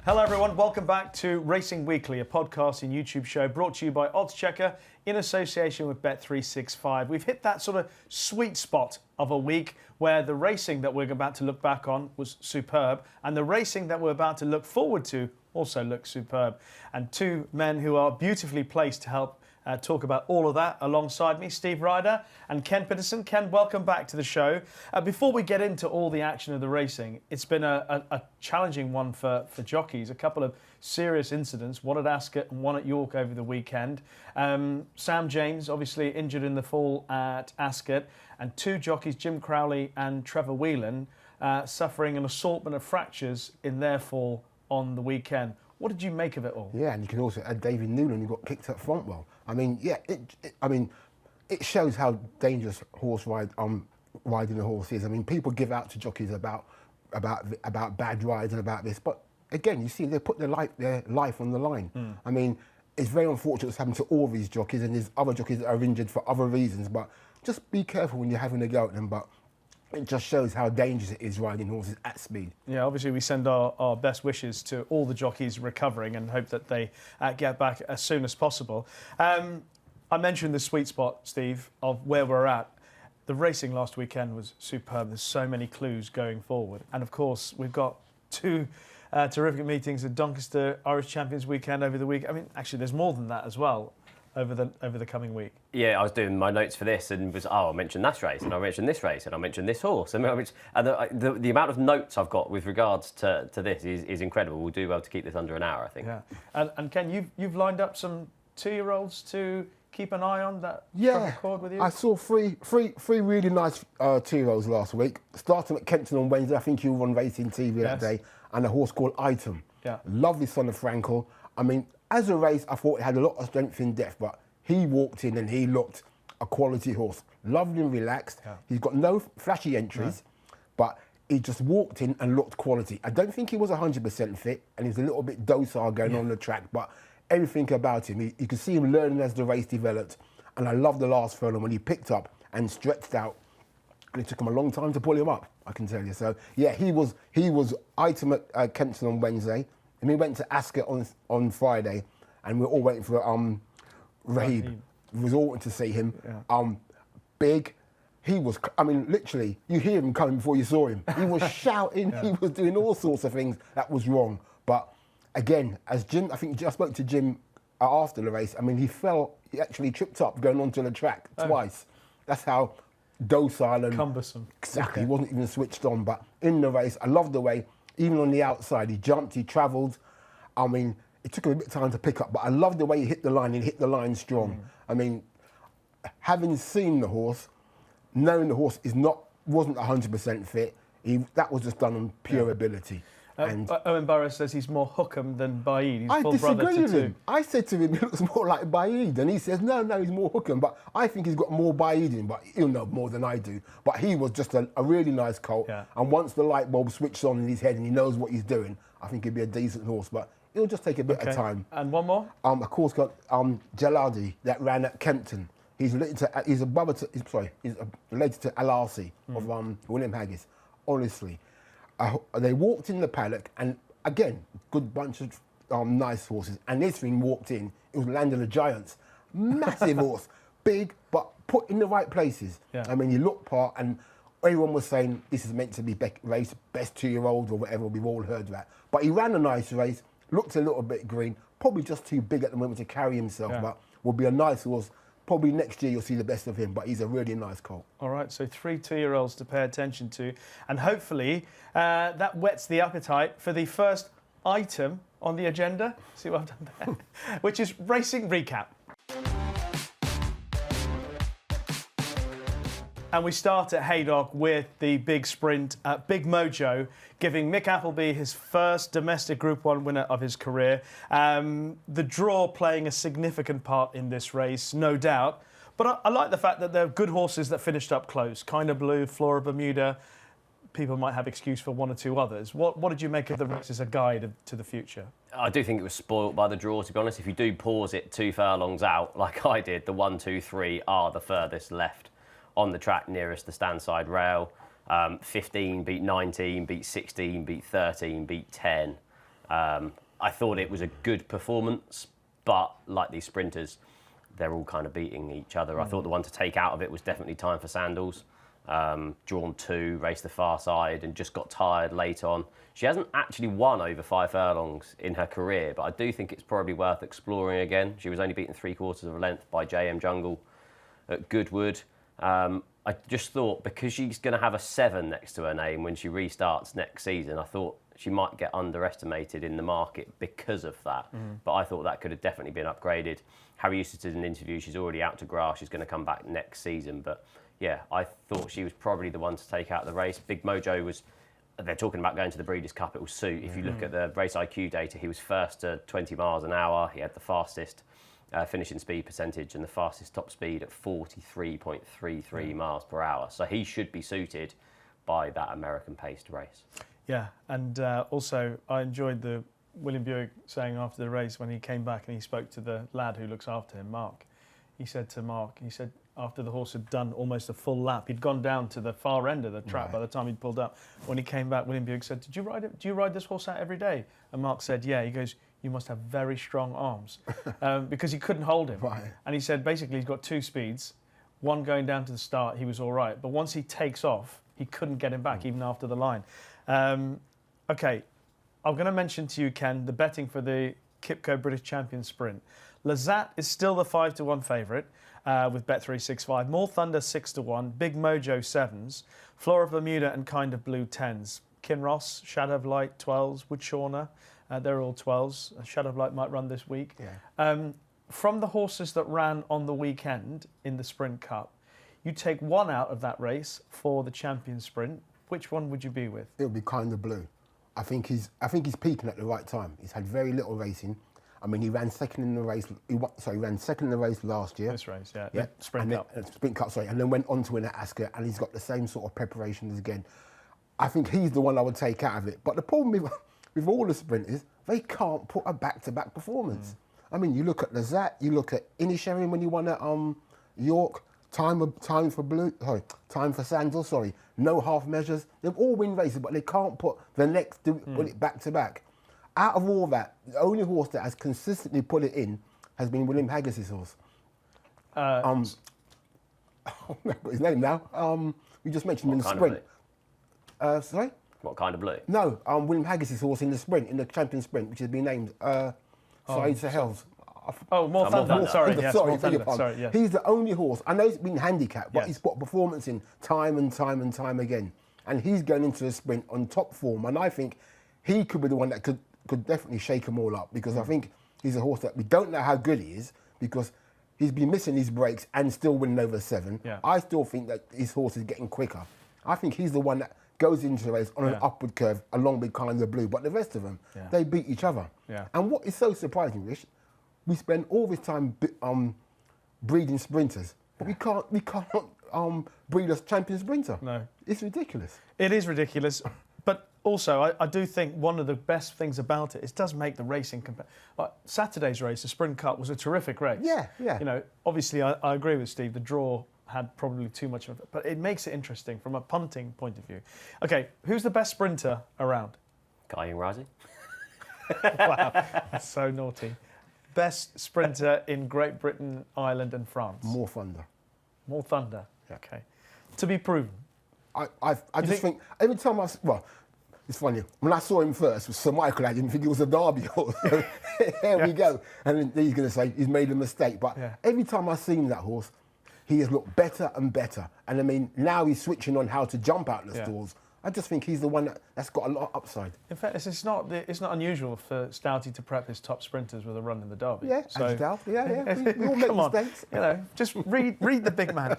Hello everyone, welcome back to Racing Weekly, a podcast and YouTube show brought to you by oddschecker in association with Bet365. We've hit that sort of sweet spot of a week where the racing that we're about to look back on was superb and the racing that we're about to look forward to also looks superb. And two men who are beautifully placed to help talk about all of that alongside me, Steve Ryder and Ken Pitterson. Ken, welcome back to the show. Before we get into all the action of the racing, it's been a challenging one for jockeys. A couple of serious incidents, one at Ascot and one at York over the weekend. Sam James, obviously injured in the fall at Ascot, and two jockeys, Jim Crowley and Trevor Whelan, suffering an assortment of fractures in their fall on the weekend. What did you make of it all? Yeah, and you can also add David Newland, who got kicked up front well. I mean, yeah, it shows how dangerous riding a horse is. I mean, people give out to jockeys about bad rides and about this, but again, you see, they put their life on the line. I mean, it's very unfortunate it's happened to all these jockeys, and there's other jockeys that are injured for other reasons. But just be careful when you're having a go at them. But it just shows how dangerous it is riding horses at speed. Yeah, obviously we send our best wishes to all the jockeys recovering and hope that they get back as soon as possible. I mentioned the sweet spot, Steve, of where we're at. The racing last weekend was superb. There's so many clues going forward. And of course, we've got two terrific meetings at Doncaster Irish Champions weekend over the week. I mean, actually, there's more than that as well over the coming week. Yeah, I was doing my notes for this and I mentioned that race and I mentioned this race and I mentioned this horse. And the amount of notes I've got with regards to this is incredible. We'll do well to keep this under an hour, I think. Yeah, and Ken, you've lined up some 2-year-olds to keep an eye on that struck a chord with you? I saw three really nice 2-year-olds last week. Starting at Kempton on Wednesday, I think you were on Racing TV that day, and a horse called Item. Yeah. Lovely son of Frankel. I mean, as a race, I thought it had a lot of strength in depth, but he walked in and he looked a quality horse. Lovely and relaxed. Yeah. He's got no flashy entries, but he just walked in and looked quality. I don't think he was 100% fit, and he's a little bit docile going on the track, but everything about him, you could see him learning as the race developed. And I love the last furlong when he picked up and stretched out, and it took him a long time to pull him up, I can tell you. So yeah, he was Item at Kempton on Wednesday, and we went to Ascot on Friday, and we were all waiting for Rahib. We was all wanting to see him. Yeah. Big. He was, I mean, literally, you hear him coming before you saw him. He was shouting, he was doing all sorts of things that was wrong. But again, as Jim, I think I spoke to Jim after the race. I mean, he actually tripped up going onto the track twice. That's how docile and cumbersome. Exactly, he wasn't even switched on. But in the race, I loved the way, even on the outside, he jumped, he travelled. I mean, it took him a bit of time to pick up, but I loved the way he hit the line. He hit the line strong. I mean, having seen the horse, knowing the horse wasn't 100% fit, that was just done on pure ability. And Owen Burrows says he's more Hookham than Baid. He's I full brother disagree to with two. him. I said to him, he looks more like Baid, and he says, no, he's more Hookham. But I think he's got more Baid in him, but he'll know more than I do. But he was just a really nice colt. Yeah. And once the light bulb switched on in his head and he knows what he's doing, I think he'll be a decent horse. But it'll just take a bit of time. And one more? Of course, got Jaladi that ran at Kempton. He's related to he's related to Al-Arsi of William Haggis. Honestly, they walked in the paddock, and again, good bunch of nice horses. And this thing walked in. It was Land of the Giants, massive horse, big but put in the right places. Yeah. I mean, he looked part, and everyone was saying this is meant to be race best 2-year-old or whatever. We've all heard that. But he ran a nice race. Looked a little bit green, probably just too big at the moment to carry himself, but will be a nice horse. Probably next year you'll see the best of him, but he's a really nice colt. All right, so 3 2-year-olds to pay attention to, and hopefully that whets the appetite for the first item on the agenda. See what I've done there? Which is Racing Recap. And we start at Haydock with the big sprint at Big Mojo, giving Mick Appleby his first domestic Group 1 winner of his career. The draw playing a significant part in this race, no doubt. But I like the fact that there are good horses that finished up close. Kinda Blue, Flora Bermuda. People might have excuse for one or two others. What did you make of the race as a guide to the future? I do think it was spoilt by the draw, to be honest. If you do pause it 2 furlongs out, like I did, the 1, 2, 3 are the furthest left on the track nearest the stand-side rail. 15 beat 19, beat 16, beat 13, beat 10. I thought it was a good performance, but like these sprinters, they're all kind of beating each other. I thought the one to take out of it was definitely Time for Sandals. Drawn 2, raced the far side and just got tired late on. She hasn't actually won over 5 furlongs in her career, but I do think it's probably worth exploring again. She was only beaten 3/4 of a length by JM Jungle at Goodwood. I just thought because she's going to have a 7 next to her name when she restarts next season, I thought she might get underestimated in the market because of that. But I thought that could have definitely been upgraded. Harry Eustace did an interview. She's already out to grass. She's going to come back next season. But yeah, I thought she was probably the one to take out the race. Big Mojo was, they're talking about going to the Breeders' Cup. It will suit. If you look at the race IQ data, he was first to 20 miles an hour. He had the fastest finishing speed percentage and the fastest top speed at 43.33 miles per hour. So he should be suited by that American-paced race. Yeah, and also I enjoyed the William Buick saying after the race when he came back and he spoke to the lad who looks after him, Mark. He said to Mark, he said after the horse had done almost a full lap, he'd gone down to the far end of the track by the time he'd pulled up. When he came back, William Buick said, "Do you ride this horse out every day?" And Mark said, "Yeah." He goes, "You must have very strong arms," because he couldn't hold him. Right. And he said basically he's got 2 speeds. One going down to the start, he was all right, but once he takes off, he couldn't get him back even after the line. Okay, I'm going to mention to you, Ken, the betting for the Kipco British Champion Sprint. Lazat is still the 5-1 favourite with Bet365. More Thunder 6-1. Big Mojo 7s. Flora of Bermuda and Kind of Blue 10s. Kinross, Shadow of Light 12s. Woodshawner, they're all 12s. Shadow of Light might run this week. Yeah. From the horses that ran on the weekend in the Sprint Cup, you take one out of that race for the Champion Sprint. Which one would you be with? It would be Kind of Blue. I think he's peaking at the right time. He's had very little racing. I mean, he ran second in the race. He ran second in the race last year. This race, yeah. Sprint Cup. Sprint Cup, sorry. And then went on to win at Ascot, and he's got the same sort of preparations again. I think he's the one I would take out of it. But the problem with all the sprinters, they can't put a back-to-back performance. I mean, you look at Lazat, you look at Inisherin when he won at York, Time for Sandals, sorry. No half measures. They've all win races, but they can't put it back to back. Out of all that, the only horse that has consistently put it in has been William Haggis's horse. I don't remember his name now. We just mentioned him in the sprint. Sorry? What Kind of Blue? No, William Haggis's horse in the sprint, in the champion sprint, which has been named Saeed Sahel's. More Thunder. Sorry, yes, More Thunder. Sorry, yes. He's the only horse. I know he's been handicapped, but he's put performance in time and time and time again. And he's going into the sprint on top form. And I think he could be the one that could definitely shake them all up, because I think he's a horse that we don't know how good he is, because he's been missing his breaks and still winning over 7. Yeah. I still think that his horse is getting quicker. I think he's the one that goes into the race on an upward curve along with Kind of Blue. But the rest of them, they beat each other. Yeah. And what is so surprising, Rich, we spend all this time breeding sprinters, but we can't breed a champion sprinter. No. It's ridiculous. It is ridiculous. But also, I do think one of the best things about it does make the racing like Saturday's race, the Sprint Cup, was a terrific race. Yeah, yeah. You know, obviously, I agree with Steve. The draw had probably too much of it, but it makes it interesting from a punting point of view. Okay, who's the best sprinter around? Guy Razi. Wow, that's so naughty. Best sprinter in Great Britain, Ireland and France? More Thunder. More Thunder, okay. To be proven. I just think every time it's funny, when I saw him first with Sir Michael, I didn't think it was a Derby horse. Here we go. And then he's going to say he's made a mistake. But every time I've seen that horse, he has looked better and better. And I mean, now he's switching on how to jump out the stalls. I just think he's the one that's got a lot of upside. In fact, it's not unusual for Stouty to prep his top sprinters with a run in the Derby. Yeah, so, Stout. Yeah. We all make mistakes. You know, just read the big man.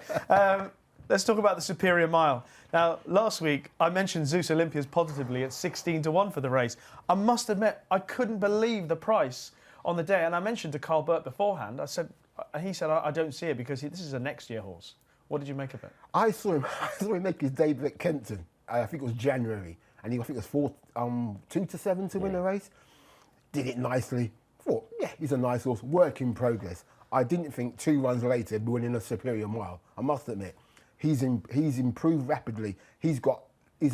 Let's talk about the Superior Mile. Now, last week, I mentioned Zeus Olympias positively at 16-1 for the race. I must admit, I couldn't believe the price on the day. And I mentioned to Carl Burt beforehand, he said, I don't see it because this is a next year horse. What did you make of it? I saw him make his debut at Kenton. I think it was January. And I think it was 2-7 to win the race. Did it nicely. Thought, he's a nice horse. Work in progress. I didn't think 2 runs later he'd be winning a Superior Mile. I must admit. He's improved rapidly. He's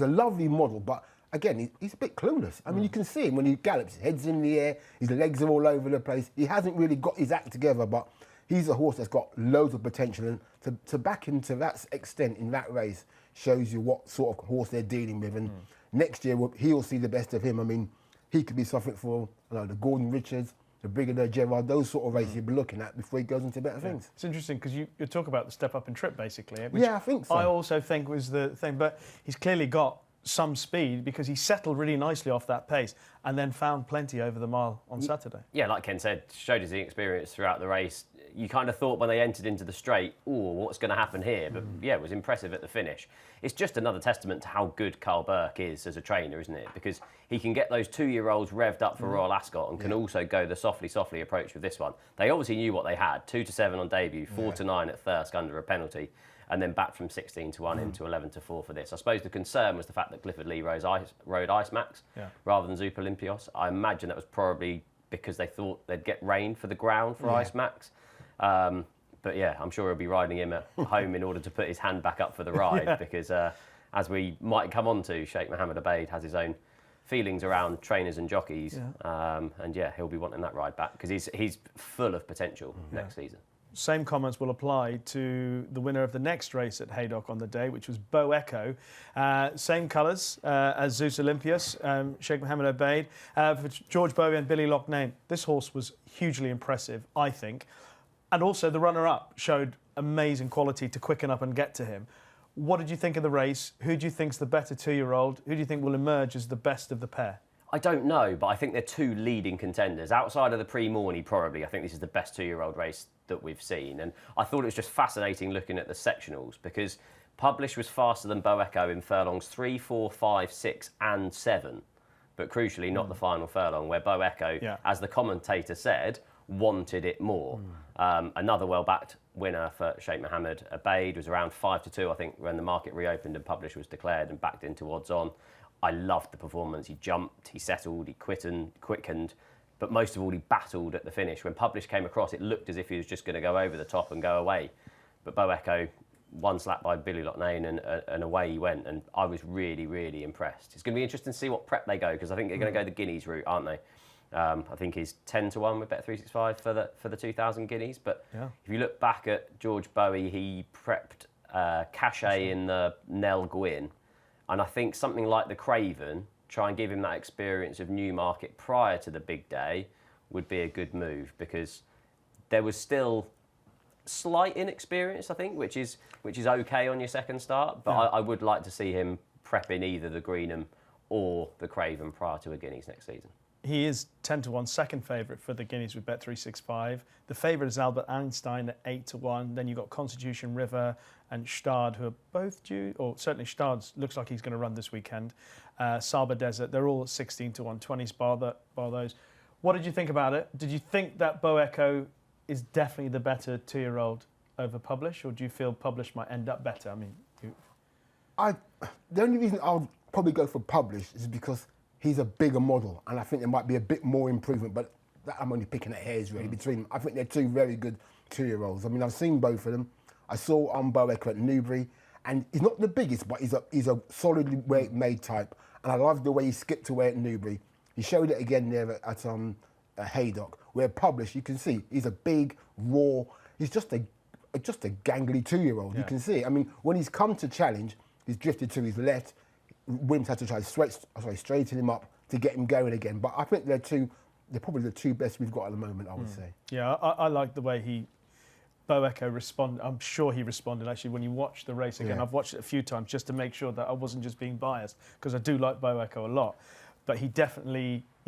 a lovely model, but again, he's a bit clueless. I mean, you can see him when he gallops, his head's in the air, his legs are all over the place. He hasn't really got his act together, but he's a horse that's got loads of potential. And to back him to that extent in that race shows you what sort of horse they're dealing with. And next year, he'll see the best of him. I mean, he could be something for the Gordon Richards, the Brigadier Gerard, those sort of races you'll be looking at before he goes into better things. It's interesting because you talk about the step up and trip, basically. Which Yeah, I think so. I also think was the thing, but he's clearly got some speed because he settled really nicely off that pace and then found plenty over the mile on Saturday. Yeah, like Ken said, showed his experience throughout the race. You kind of thought when they entered into the straight, oh, what's going to happen here? But yeah, it was impressive at the finish. It's just another testament to how good Carl Burke is as a trainer, isn't it? Because he can get those 2-year-olds revved up for Royal Ascot and can also go the softly approach with this one. They obviously knew what they had. 2-7 on debut, 4-9 at Thirsk under a penalty, and then back from 16-1 into 11-4 for this. I suppose the concern was the fact that Clifford Lee rode Ice Max rather than Zoop Olympios. I imagine that was probably because they thought they'd get rain for the ground for Ice Max. But yeah, I'm sure he'll be riding him at home in order to put his hand back up for the ride because as we might come on to, Sheikh Mohammed Obeid has his own feelings around trainers and jockeys. And yeah, he'll be wanting that ride back because he's full of potential next season. Same comments will apply to the winner of the next race at Haydock on the day, which was Bo Echo. Same colours as Zeus Olympius, Sheikh Mohammed Obeid. For George Bowie and Billy Loughnane, this horse was hugely impressive, I think. And also the runner-up showed amazing quality to quicken up and get to him. What did you think of the race? Who do you think's the better 2-year-old? Who do you think will emerge as the best of the pair? I don't know, but I think they're two leading contenders. Outside of the Pre-Morny, probably, I think this is the best 2-year-old race that we've seen. And I thought it was just fascinating looking at the sectionals because Publish was faster than Bo Echo in furlongs 3, 4, 5, 6 and 7. But crucially, not the final furlong, where Bo Echo, as the commentator said, wanted it more. Another well-backed winner for Sheikh Mohammed Obeid was around 5-2, I think, when the market reopened and Publish was declared and backed into odds on. I loved the performance. He jumped, he settled, he quickened, but most of all, he battled at the finish. When Publish came across, it looked as if he was just going to go over the top and go away. But Bo Echo, one slap by Billy Loughnane and away he went. And I was really, really impressed. It's going to be interesting to see what prep they go, because I think they're going to go the Guineas route, aren't they? I think he's 10-1 with Bet365 for the 2,000 Guineas. But if you look back at George Bowie, he prepped Cachet in the Nell Gwyn. And I think something like the Craven, try and give him that experience of Newmarket prior to the big day, would be a good move because there was still slight inexperience, I think, which is okay on your second start. But I would like to see him prepping either the Greenham or the Craven prior to a Guineas next season. He is 10-1, second favourite for the Guineas with Bet365. The favourite is Albert Einstein at 8-1. Then you've got Constitution River and Stad, who are both due, or certainly Stad looks like he's going to run this weekend. Saba Desert, they're all at 16-1, 20s bar those. What did you think about it? Did you think that Bo Echo is definitely the better 2-year-old over Publish, or do you feel Publish might end up better? I mean, the only reason I'll probably go for Publish is because he's a bigger model, and I think there might be a bit more improvement, but I'm only picking at hairs really between them. I think they're two very good 2-year-olds. I mean, I've seen both of them. I saw Bo Echo at Newbury, and he's not the biggest, but he's a solidly made type, and I love the way he skipped away at Newbury. He showed it again there at Haydock, where Publish, you can see, he's a big, raw, he's just a gangly 2-year-old. You can see it. I mean, when he's come to challenge, he's drifted to his left. Williams had to try to straighten him up to get him going again. But I think they're probably the two best we've got at the moment, I would say. Yeah, I like the way Bo Echo responded. I'm sure he responded, actually, when you watch the race again. I've watched it a few times just to make sure that I wasn't just being biased, because I do like Bo Echo a lot. But he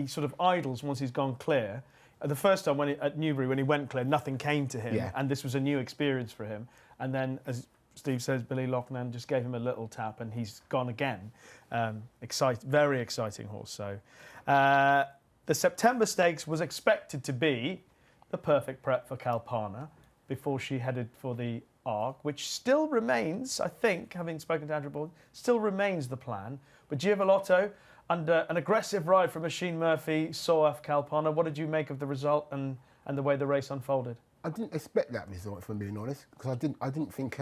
sort of idles once he's gone clear. The first time at Newbury, when he went clear, nothing came to him, and this was a new experience for him. And then, as Steve says, Billy Loughnane just gave him a little tap and he's gone again. Very exciting horse. So the September Stakes was expected to be the perfect prep for Kalpana before she headed for the Arc, which still remains, I think, having spoken to Andrew Baldwin, still remains the plan. But Giavolotto, under an aggressive ride from Machine Murphy, saw off Kalpana. What did you make of the result and the way the race unfolded? I didn't expect that result, if I'm being honest, because I didn't think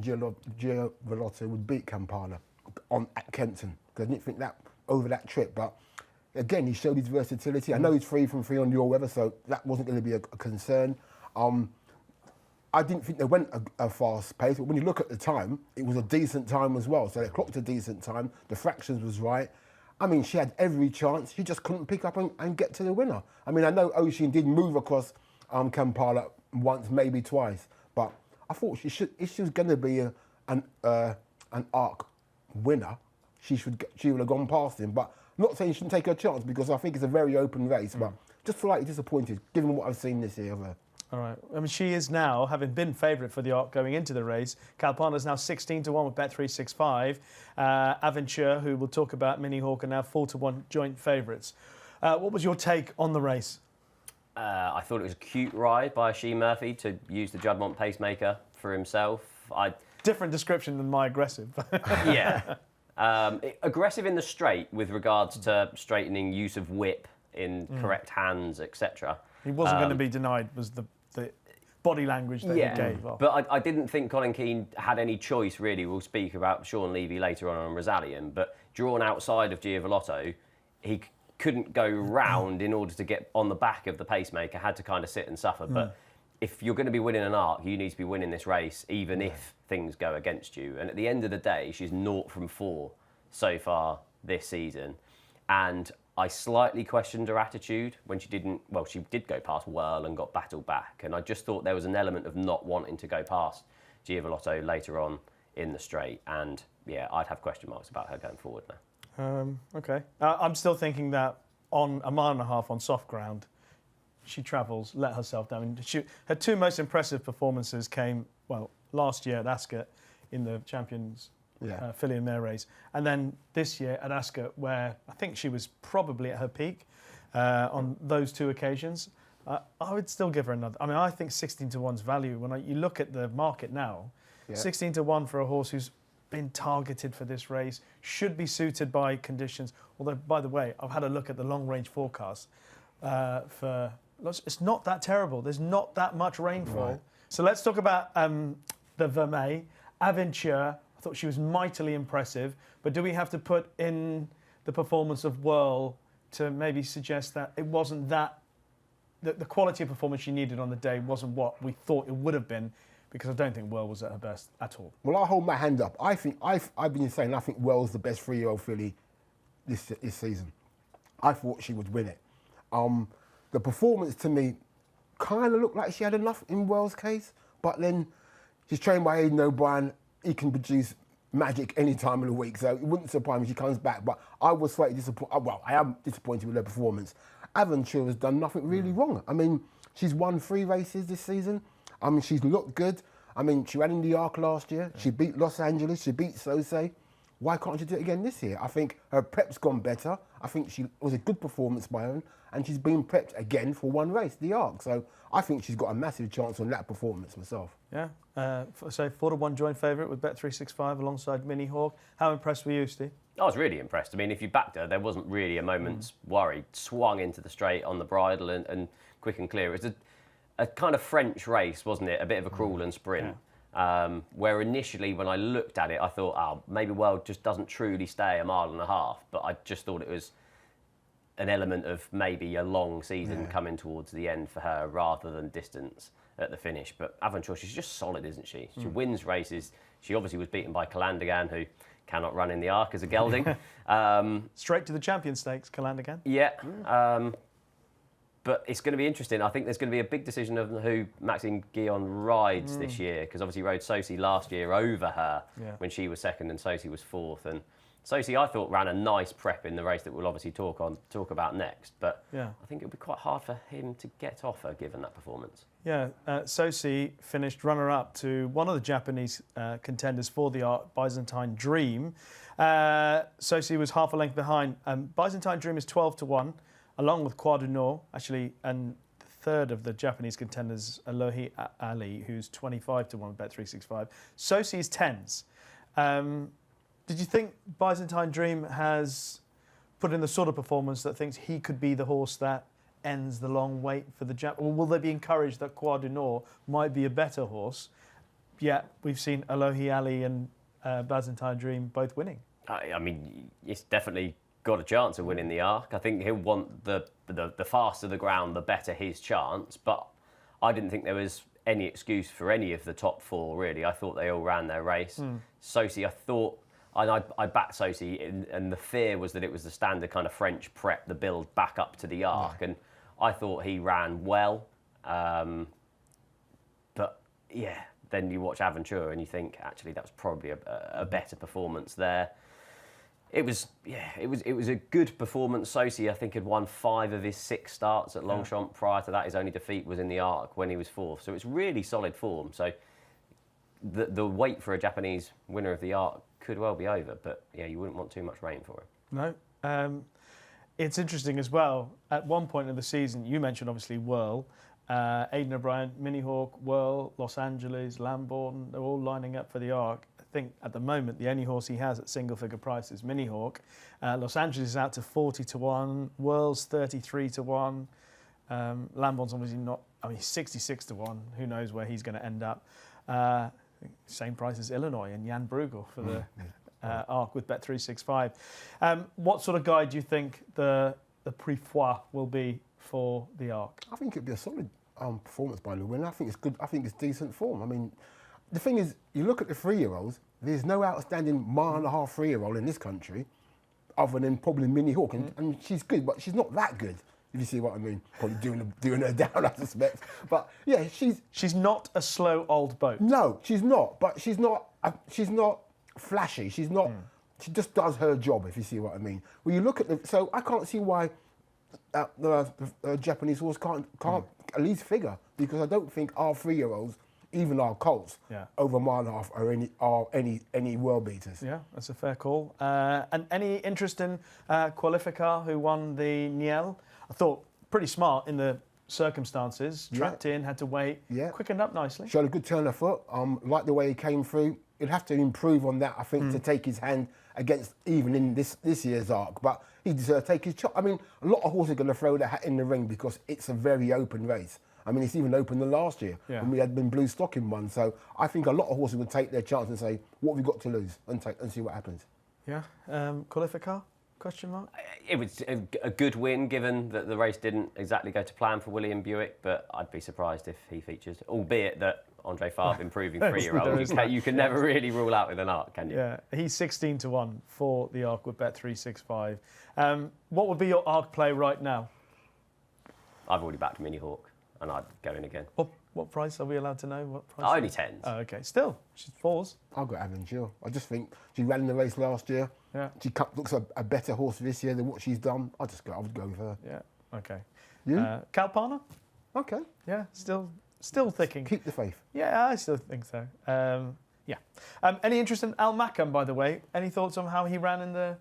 Giavolotto would beat Campana at Kempton, because I didn't think that over that trip. But again, he showed his versatility. I know he's 3 from 3 on the all-weather, so that wasn't going to be a concern. I didn't think they went a fast pace, but when you look at the time, it was a decent time as well. So they clocked a decent time. The fractions was right. I mean, she had every chance. She just couldn't pick up and get to the winner. I mean, I know Oisin did move across Kampala once, maybe twice, but I thought if she was going to be an ARC winner, she would have gone past him. But not saying she shouldn't take her chance, because I think it's a very open race, but just slightly disappointed given what I've seen this year of her. All right. I mean, she is now, having been favourite for the ARC going into the race, Kalpana is now 16-1 with Bet365. Aventure, who we'll talk about, Mini Hawk, are now 4-1 joint favourites. What was your take on the race? I thought it was a cute ride by Ashee Murphy to use the Juddmonte pacemaker for himself. Different description than my aggressive. Yeah. Aggressive in the straight with regards to straightening, use of whip in correct hands, etc. He wasn't going to be denied, was the body language that he gave off. But I didn't think Colin Keane had any choice, really. We'll speak about Sean Levy later on Rosalian, but drawn outside of Giavellotto, he couldn't go round in order to get on the back of the pacemaker, had to kind of sit and suffer. But if you're going to be winning an ARC, you need to be winning this race, even if things go against you. And at the end of the day, she's 0 from 4 so far this season. And I slightly questioned her attitude when she didn't, well, she did go past Whirl and got battled back. And I just thought there was an element of not wanting to go past Giavellotto later on in the straight. And yeah, I'd have question marks about her going forward now. Okay. I'm still thinking that on a mile and a half on soft ground, she travels, let herself down. Her 2 most impressive performances came, well, last year at Ascot in the Champions filly and mare race, and then this year at Ascot, where I think she was probably at her peak on those 2 occasions. I would still give her another. I mean, I think 16-1's value, when you look at the market now, 16-1 for a horse who's been targeted for this race, should be suited by conditions. Although, by the way, I've had a look at the long-range forecast for... It's not that terrible. There's not that much rainfall. Right. So let's talk about the Vermeil. Aventure, I thought she was mightily impressive, but do we have to put in the performance of Whirl to maybe suggest that it wasn't that... The quality of performance she needed on the day wasn't what we thought it would have been, because I don't think Whirl was at her best at all. Well, I'll hold my hand up. I think I've been saying I think Whirl's the best 3-year-old filly this season. I thought she would win it. The performance to me kind of looked like she had enough in Whirl's case, but then she's trained by Aidan O'Brien. He can produce magic any time of the week, so it wouldn't surprise me if she comes back. But I was slightly disappointed. Well, I am disappointed with her performance. Aventure has done nothing really wrong. I mean, she's won 3 races this season. I mean, she's looked good. I mean, she ran in the ARC last year. She beat Los Angeles. She beat Sose. Why can't she do it again this year? I think her prep's gone better. I think she was a good performance by her, and she's been prepped again for 1 race, the ARC. So I think she's got a massive chance on that performance myself. Yeah. So 4-1 joint favourite with Bet365 alongside Mini Hawk. How impressed were you, Steve? I was really impressed. I mean, if you backed her, there wasn't really a moment's worry. Swung into the straight on the bridle and quick and clear. It was a kind of French race, wasn't it? A bit of a crawl and sprint. Yeah. Where initially, when I looked at it, I thought, maybe World just doesn't truly stay a mile and a half. But I just thought it was an element of maybe a long season coming towards the end for her rather than distance at the finish. But Aventure, she's just solid, isn't she? She wins races. She obviously was beaten by Calandagan, who cannot run in the ARC as a gelding. Straight to the Champion Stakes, Calandagan. Yeah. But it's going to be interesting. I think there's going to be a big decision of who Maxime Guillon rides this year, because obviously he rode Sosi last year over her when she was second and Sosi was fourth. And Sosi, I thought, ran a nice prep in the race that we'll obviously talk about next. But I think it'll be quite hard for him to get off her, given that performance. Yeah, Sosi finished runner-up to one of the Japanese contenders for the ARC, Byzantine Dream. Sosi was half a length behind. Byzantine Dream is 12-1. Along with Croix du Nord, actually, and the third of the Japanese contenders, Alohi Ali, who's 25-1 Bet365. Sosi is 10s. Did you think Byzantine Dream has put in the sort of performance that thinks he could be the horse that ends the long wait for the Jap? Or will they be encouraged that Croix du Nord might be a better horse? Yet we've seen Alohi Ali and Byzantine Dream both winning. I mean, it's definitely got a chance of winning the Arc. I think he'll want the faster the ground, the better his chance. But I didn't think there was any excuse for any of the top 4, really. I thought they all ran their race. Sosi, I thought, and I backed Sosi, and the fear was that it was the standard kind of French prep, the build back up to the Arc. And I thought he ran well. But yeah, then you watch Aventura and you think, actually, that was probably a better performance there. It was a good performance. Sosi, I think, had won 5 of his 6 starts at Longchamp. Prior to that, his only defeat was in the Arc when he was 4th. So it's really solid form. So the wait for a Japanese winner of the Arc could well be over. But yeah, you wouldn't want too much rain for him. No. It's interesting as well. At one point in the season, you mentioned obviously Whirl, Aidan O'Brien, Minihawk, Whirl, Los Angeles, Lambourne. They're all lining up for the Arc. I think at the moment the only horse he has at single figure price is Minihawk. Los Angeles is out to 40 to 1, Whirl's 33 to 1. Lambourne's obviously not, I mean, 66 to 1. Who knows where he's going to end up. Same price as Illinois and Jan Bruegel for the Arc with Bet365. What sort of guide do you think the Prix Foy will be for the Arc? I think it'd be a solid performance by the winner. I think it's good. I think it's decent form. I mean, the thing is, you look at the 3-year-olds, there's no outstanding mile-and-a-half 3-year-old in this country other than probably Minnie Hawk. And she's good, but she's not that good, if you see what I mean. Probably doing her down, I suspect. But, yeah, She's not a slow old boat. No, she's not. But she's not flashy. She's not... She just does her job, if you see what I mean. When you look at the... So I can't see why the Japanese horse can't at least figure, because I don't think our 3-year-olds, even our colts, over a mile and a half are any world beaters. Yeah, that's a fair call. And any interest in Qualificar, who won the Niel? I thought pretty smart in the circumstances. Trapped in, had to wait. Yeah. Quickened up nicely. Showed a good turn of foot. Like the way he came through. He'd have to improve on that, I think, to take his hand against even in this year's Arc. But he deserves to take his shot. I mean, a lot of horses are going to throw their hat in the ring because it's a very open race. I mean, it's even open than last year when we had been blue stock in one. So I think a lot of horses would take their chance and say, what have we got to lose? And see what happens. Yeah. Qualificar? Question mark? It was a good win, given that the race didn't exactly go to plan for William Buick, but I'd be surprised if he features, albeit that Andre Fabre improving 3-year-old. You can never really rule out with an Arc, can you? Yeah, he's 16 to 1 for the Arc with Bet365. What would be your Arc play right now? I've already backed Mini Hawk, and I'd go in again. What price are we allowed to know? What price? Only 10s. Oh, okay. Still, she's 4s. I've got Aventura. I just think she ran in the race last year. Yeah. She looks a better horse this year than what she's done. I would go with her. Yeah. Okay. You? Kalpana? Okay. Yeah. Still thinking. Keep the faith. Yeah, I still think so. Any interest in Al Makam, by the way? Any thoughts on how he ran in the?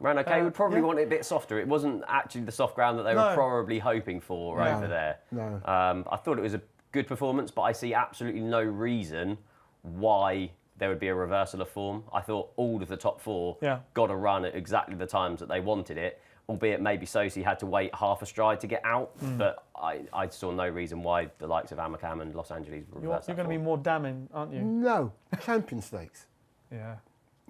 Ran okay. Would probably want it a bit softer. It wasn't actually the soft ground that they were probably hoping for over there. No. I thought it was a good performance, but I see absolutely no reason why there would be a reversal of form. I thought all of the top 4 got a run at exactly the times that they wanted it, albeit maybe Sosi had to wait half a stride to get out, but I saw no reason why the likes of Amakam and Los Angeles would reverse You're going to be more damning, aren't you? No. Champion Stakes. Yeah.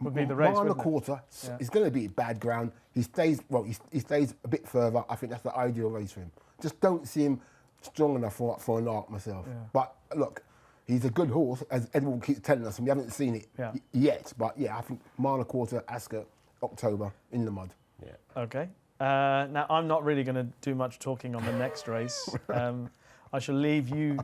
Would be the race, mile and a quarter. It's going to be bad ground. He stays a bit further. I think that's the ideal race for him. Just don't see him strong enough for an Arc myself. Yeah. But look, he's a good horse, as everyone keeps telling us, and we haven't seen it yet. But yeah, I think mile and a quarter, Ascot, October, in the mud. Yeah. Okay. Now, I'm not really going to do much talking on the next race. I shall leave you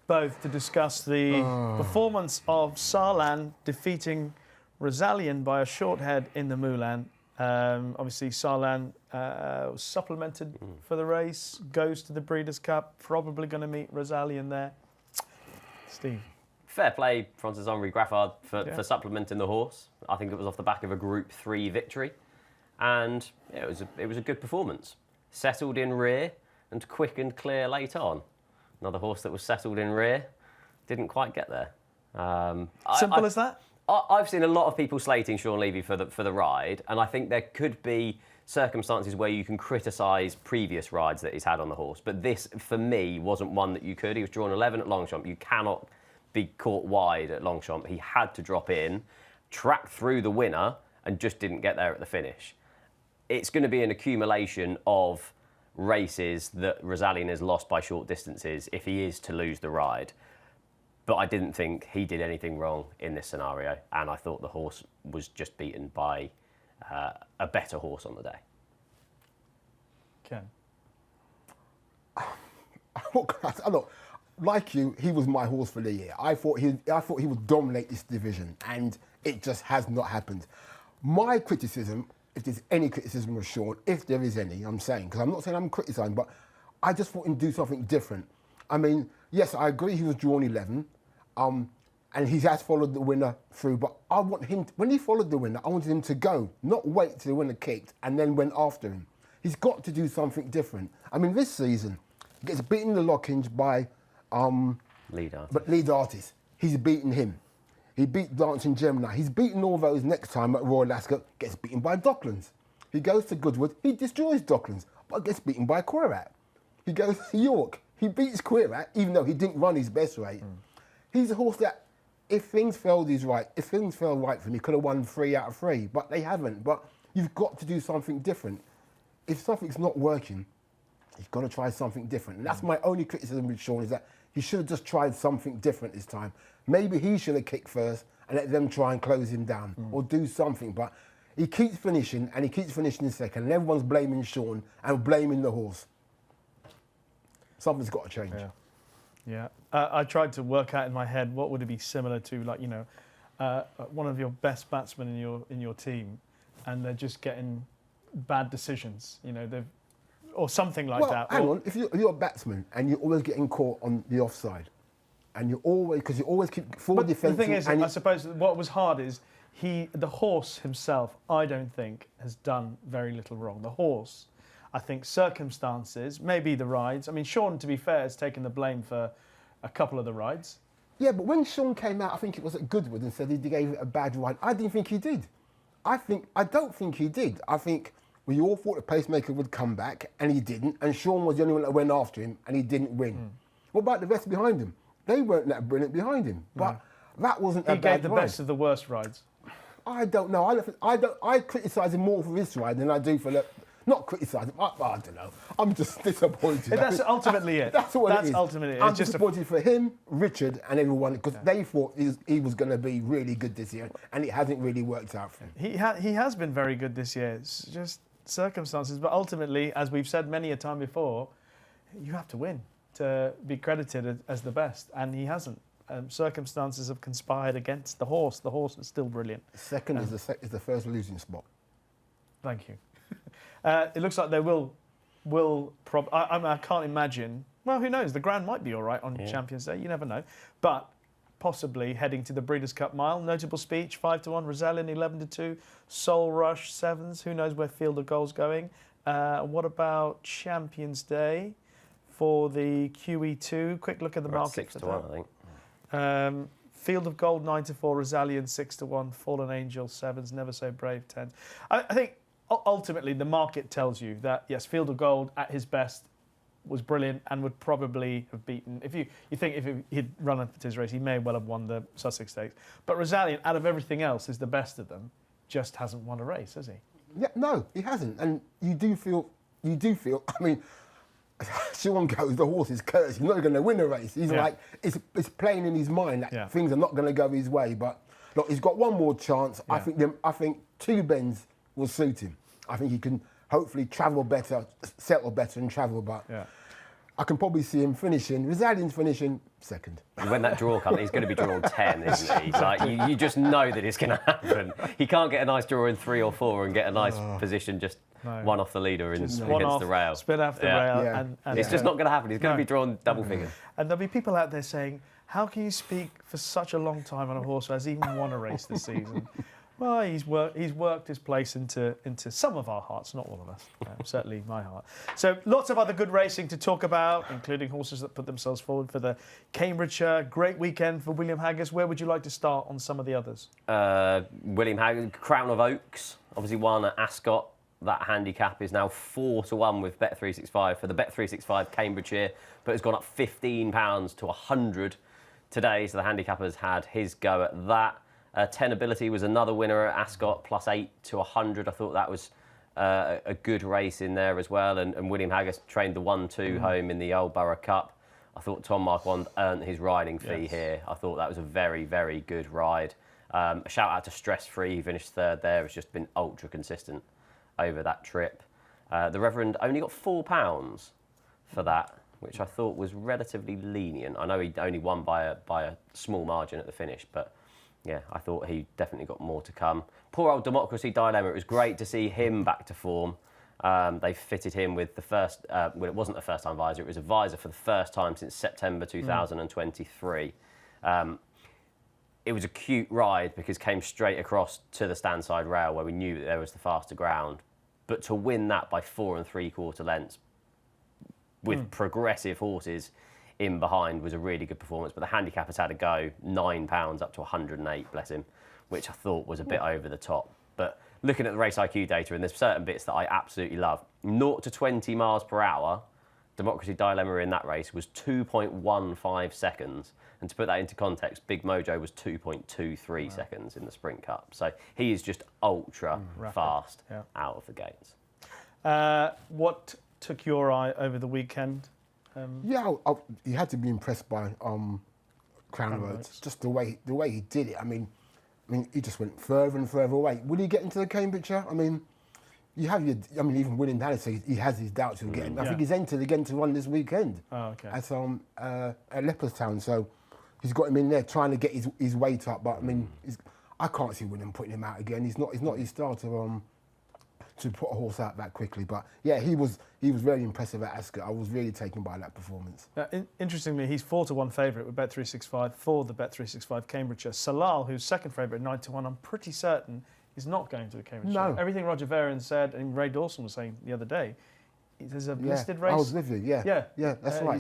both to discuss the performance of Sarlan defeating Rosalian by a short head in the Moulin. Obviously, Sarlan was supplemented for the race, goes to the Breeders' Cup, probably going to meet Rosalian there. Steve. Fair play, Francis-Henri Graffard, for supplementing the horse. I think it was off the back of a Group 3 victory. And it was a good performance. Settled in rear and quick and clear late on. Another horse that was settled in rear, didn't quite get there. Simple as that? I've seen a lot of people slating Sean Levy for the ride, and I think there could be circumstances where you can criticise previous rides that he's had on the horse. But this, for me, wasn't one that you could. He was drawn 11 at Longchamp. You cannot be caught wide at Longchamp. He had to drop in, track through the winner, and just didn't get there at the finish. it's going to be an accumulation of races that Rosalian has lost by short distances if he is to lose the ride. But I didn't think he did anything wrong in this scenario, and I thought the horse was just beaten by a better horse on the day. Ken? Look, like you, he was my horse for the year. I thought he would dominate this division, and it just has not happened. My criticism, if there's any criticism of Sean, if there is any, I'm saying, because I'm not saying I'm criticising, but I just thought him do something different. I mean, yes, I agree he was drawn 11, and he has followed the winner through, but I want him, when he followed the winner, I wanted him to go, not wait till the winner kicked and then went after him. He's got to do something different. I mean, this season, he gets beaten in the Lockings by lead artist. He's beaten him. He beat Dancing Gemini. He's beaten all those next time at Royal Ascot, gets beaten by Docklands. He goes to Goodwood, he destroys Docklands, but gets beaten by Querat. He goes to York, he beats Querat, even though he didn't run his best rate. He's a horse that, if things fell right for him, he could have won 3 out of 3, but they haven't. But you've got to do something different. If something's not working, you've got to try something different. And that's my only criticism with Sean, is that he should have just tried something different this time. Maybe he should have kicked first and let them try and close him down or do something. But he keeps finishing, and he keeps finishing second, and everyone's blaming Sean and blaming the horse. Something's got to change. Yeah. I tried to work out in my head what would it be similar to, like, you know, one of your best batsmen in your team, and they're just getting bad decisions, you know, or something like that. Hang on, if you're a batsman and you're always getting caught on the offside, and you always keep forward defence. The thing is, I suppose what was hard is the horse himself, I don't think, has done very little wrong. The horse, I think, circumstances, maybe the rides. I mean, Sean, to be fair, has taken the blame for a couple of the rides. Yeah, but when Sean came out, I think it was at Goodwood, and said he gave it a bad ride, I didn't think he did. I don't think he did. I think we all thought the pacemaker would come back, and he didn't, and Sean was the only one that went after him, and he didn't win. What about the rest behind him? They weren't that brilliant behind him, but that wasn't a bad ride. He gave the best of the worst rides. I don't know. I criticise him more for this ride than I do for the... Not criticise him. I don't know. I'm just disappointed. That's ultimately it. That's what it is. Ultimately it. I'm disappointed for him, Richard, and everyone, because they thought he was going to be really good this year, and it hasn't really worked out for him. He has been very good this year. It's just circumstances. But ultimately, as we've said many a time before, you have to win to be credited as the best, and he hasn't. Circumstances have conspired against the horse. The horse is still brilliant. Second is the first losing spot. Thank you. It looks like they will I can't imagine. Well, who knows? The ground might be all right on Champions Day. You never know. But possibly heading to the Breeders' Cup Mile. Notable speech, 5-1. Rosalian, 11-2. Soul Rush, 7s. Who knows where Field of Gold's going? What about Champions Day for the QE2? Quick look at the market. 6-1, I think. Field of Gold, 9-4. Rosalian, 6-1. Fallen Angel, 7s. Never So Brave, 10s. I think ultimately the market tells you that, yes, Field of Gold at his best was brilliant and would probably have beaten... If you think if he'd run up his race, he may well have won the Sussex Stakes. But Rosalian, out of everything else, is the best of them. Just hasn't won a race, has he? Yeah, no, he hasn't. And you do feel... I mean, Sean goes, the horse is cursed. He's not going to win a race. He's like, it's playing in his mind that things are not going to go his way. But look, he's got one more chance. Yeah. I think 2 bends will suit him. I think he can hopefully travel better, settle better and travel, but I can probably see him finishing, Rosalian's finishing second. When that draw comes, he's going to be drawn 10, isn't he? Like, you just know that it's going to happen. He can't get a nice draw in 3 or 4 and get a nice position just one off the leader against the rail. Spin off the rail. And it's just not going to happen. He's going to be drawn double figures. And there'll be people out there saying, how can you speak for such a long time on a horse who has even won a race this season? Well, he's worked his place into some of our hearts, not all of us, certainly my heart. So lots of other good racing to talk about, including horses that put themselves forward for the Cambridgeshire. Great weekend for William Haggas. Where would you like to start on some of the others? William Haggas, Crown of Oaks, obviously won at Ascot. That handicap is now 4-1 with Bet365 for the Bet365 Cambridgeshire, but it's gone up £15 to 100 today, so the handicapper's had his go at that. 10 Ability was another winner at Ascot, +8 to 100. I thought that was a good race in there as well. And William Haggas trained the 1-2 home in the Old Borough Cup. I thought Tom Marquand earned his riding fee here. I thought that was a very, very good ride. A shout out to Stress Free, he finished third there. It's just been ultra consistent over that trip. The Reverend only got £4 for that, which I thought was relatively lenient. I know he only won by a small margin at the finish, but yeah, I thought he definitely got more to come. Poor old Democracy Dilemma. It was great to see him back to form. They fitted him with the first, well, it wasn't a first-time visor, it was a visor for the first time since September 2023. It was a cute ride because it came straight across to the standside rail where we knew that there was the faster ground. But to win that by 4 3/4 lengths with progressive horses in behind was a really good performance. But the handicappers had a go, £9 up to 108, bless him, which I thought was a bit over the top. But looking at the race IQ data, and there's certain bits that I absolutely love. 0 to 20 miles per hour, Democracy Dilemma in that race was 2.15 seconds. And to put that into context, Big Mojo was 2.23 seconds in the Sprint Cup. So he is just ultra fast out of the gates. What took your eye over the weekend? You had to be impressed by Crown Roads. Just the way he did it. I mean, he just went further and further away. Will he get into the Cambridgeshire? I mean, you have your. I mean, even William Haggas says he has his doubts he'll get him. I think he's entered again to run this weekend. At Leopardstown. So he's got him in there trying to get his weight up. But I mean, I can't see William putting him out again. He's not his star to put a horse out that quickly. But yeah, he was very impressive at Ascot. I was really taken by that performance. Interestingly, he's 4 to 1 favourite with Bet365 for the Bet365 Cambridgeshire. Salal, who's second favourite at 9 to 1, I'm pretty certain is not going to the Cambridgeshire. No. Everything Roger Varian said, and Ray Dawson was saying the other day, there's a listed race. I was with you. Yeah, that's right.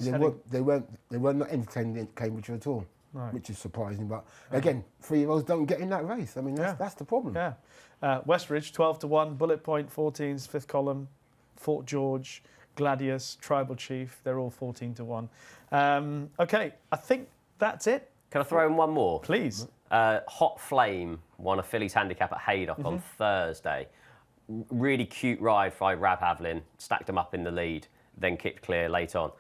They weren't not entertaining in Cambridgeshire at all. Right. Which is surprising, but again, 3-year-olds don't get in that race. I mean, that's the problem. Yeah. Westridge, 12 to 1, Bullet Point, 14's fifth column, Fort George, Gladius, Tribal Chief, they're all 14 to 1. Okay, I think that's it. Can I throw in one more? Please. Hot Flame won a fillies handicap at Haydock on Thursday. Really cute ride by Rab Havlin, stacked him up in the lead, then kicked clear late on.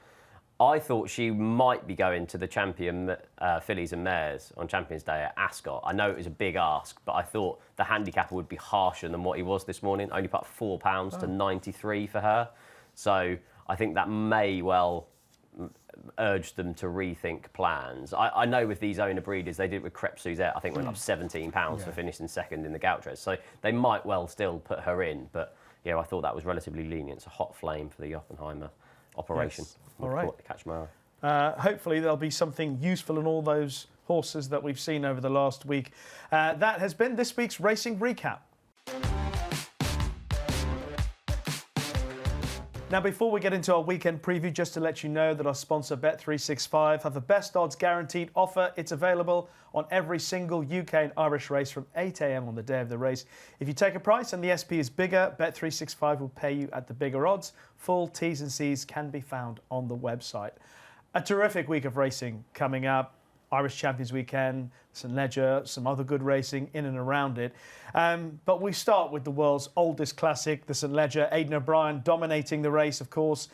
I thought she might be going to the champion fillies and mares on Champions Day at Ascot. I know it was a big ask, but I thought the handicapper would be harsher than what he was this morning. Only put £4 to 93 for her. So I think that may well urge them to rethink plans. I know with these owner breeders, they did it with Crep Suzette, I think went up £17 for finishing second in the Gautrez. So they might well still put her in, but yeah, I thought that was relatively lenient. It's a Hot Flame for the Oppenheimer operation. Yes. All right. Catch my eye. Hopefully there'll be something useful in all those horses that we've seen over the last week. That has been this week's Racing Recap. Now, before we get into our weekend preview, just to let you know that our sponsor Bet365 have a best odds guaranteed offer. It's available on every single UK and Irish race from 8 a.m. on the day of the race. If you take a price and the SP is bigger, Bet365 will pay you at the bigger odds. Full T's and C's can be found on the website. A terrific week of racing coming up. Irish Champions Weekend, St Leger, some other good racing in and around it. But we start with the world's oldest classic, the St Leger. Aidan O'Brien dominating the race, of course,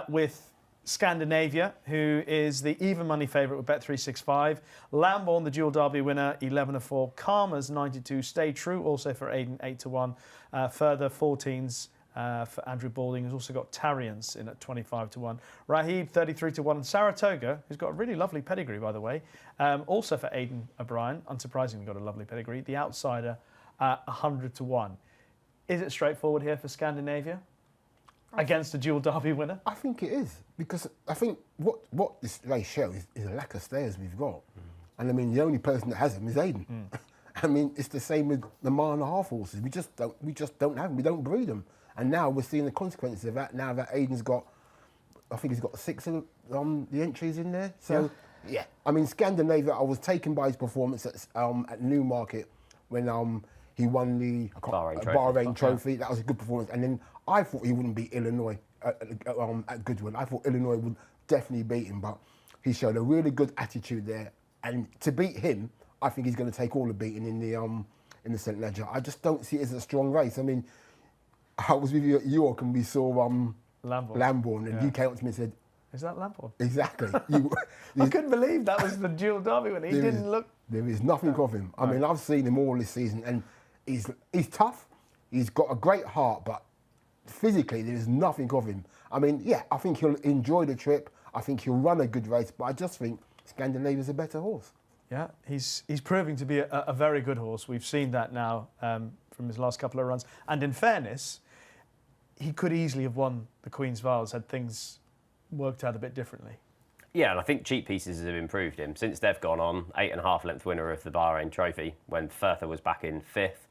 with Scandinavia, who is the even money favourite with Bet365. Lambourne, the dual derby winner, 11 to 4. Karma's 92. Stay True, also for Aidan, 8 to 1. Further 14s. For Andrew Balding, who's also got Tarians in at 25 to 1. Rahib, 33 to 1. And Saratoga, who's got a really lovely pedigree, by the way, also for Aidan O'Brien, unsurprisingly got a lovely pedigree. The outsider, 100 to 1. Is it straightforward here for Scandinavia against a dual derby winner? I think it is, because I think what this race shows is a lack of stayers we've got. And I mean, the only person that has them is Aidan. I mean, it's the same with the mile and a half horses. We just don't have them. We don't breed them. And now we're seeing the consequences of that. Now that Aidan's got, I think he's got 6 of the entries in there. So, yeah. I mean, Scandinavia, I was taken by his performance at Newmarket when he won the Bahrain Trophy. That was a good performance. And then I thought he wouldn't beat Illinois at Goodwin. I thought Illinois would definitely beat him, but he showed a really good attitude there. And to beat him, I think he's going to take all the beating in the St Leger. I just don't see it as a strong race. I mean, I was with you at York and we saw Lambourne. and you came up to me and said, Is that Lambourne? exactly. I couldn't believe that was the dual derby when he didn't look. There is nothing of him. I mean, I've seen him all this season, and he's tough. He's got a great heart, but physically there is nothing of him. I mean, yeah, I think he'll enjoy the trip. I think he'll run a good race, but I just think Scandinavia's a better horse. Yeah, he's proving to be a very good horse. We've seen that now from his last couple of runs. And in fairness, he could easily have won the Queen's Vase had things worked out a bit differently. Yeah, and I think cheap pieces have improved him since they've gone on. 8.5 length winner of the Bahrain Trophy when Firther was back in 5th,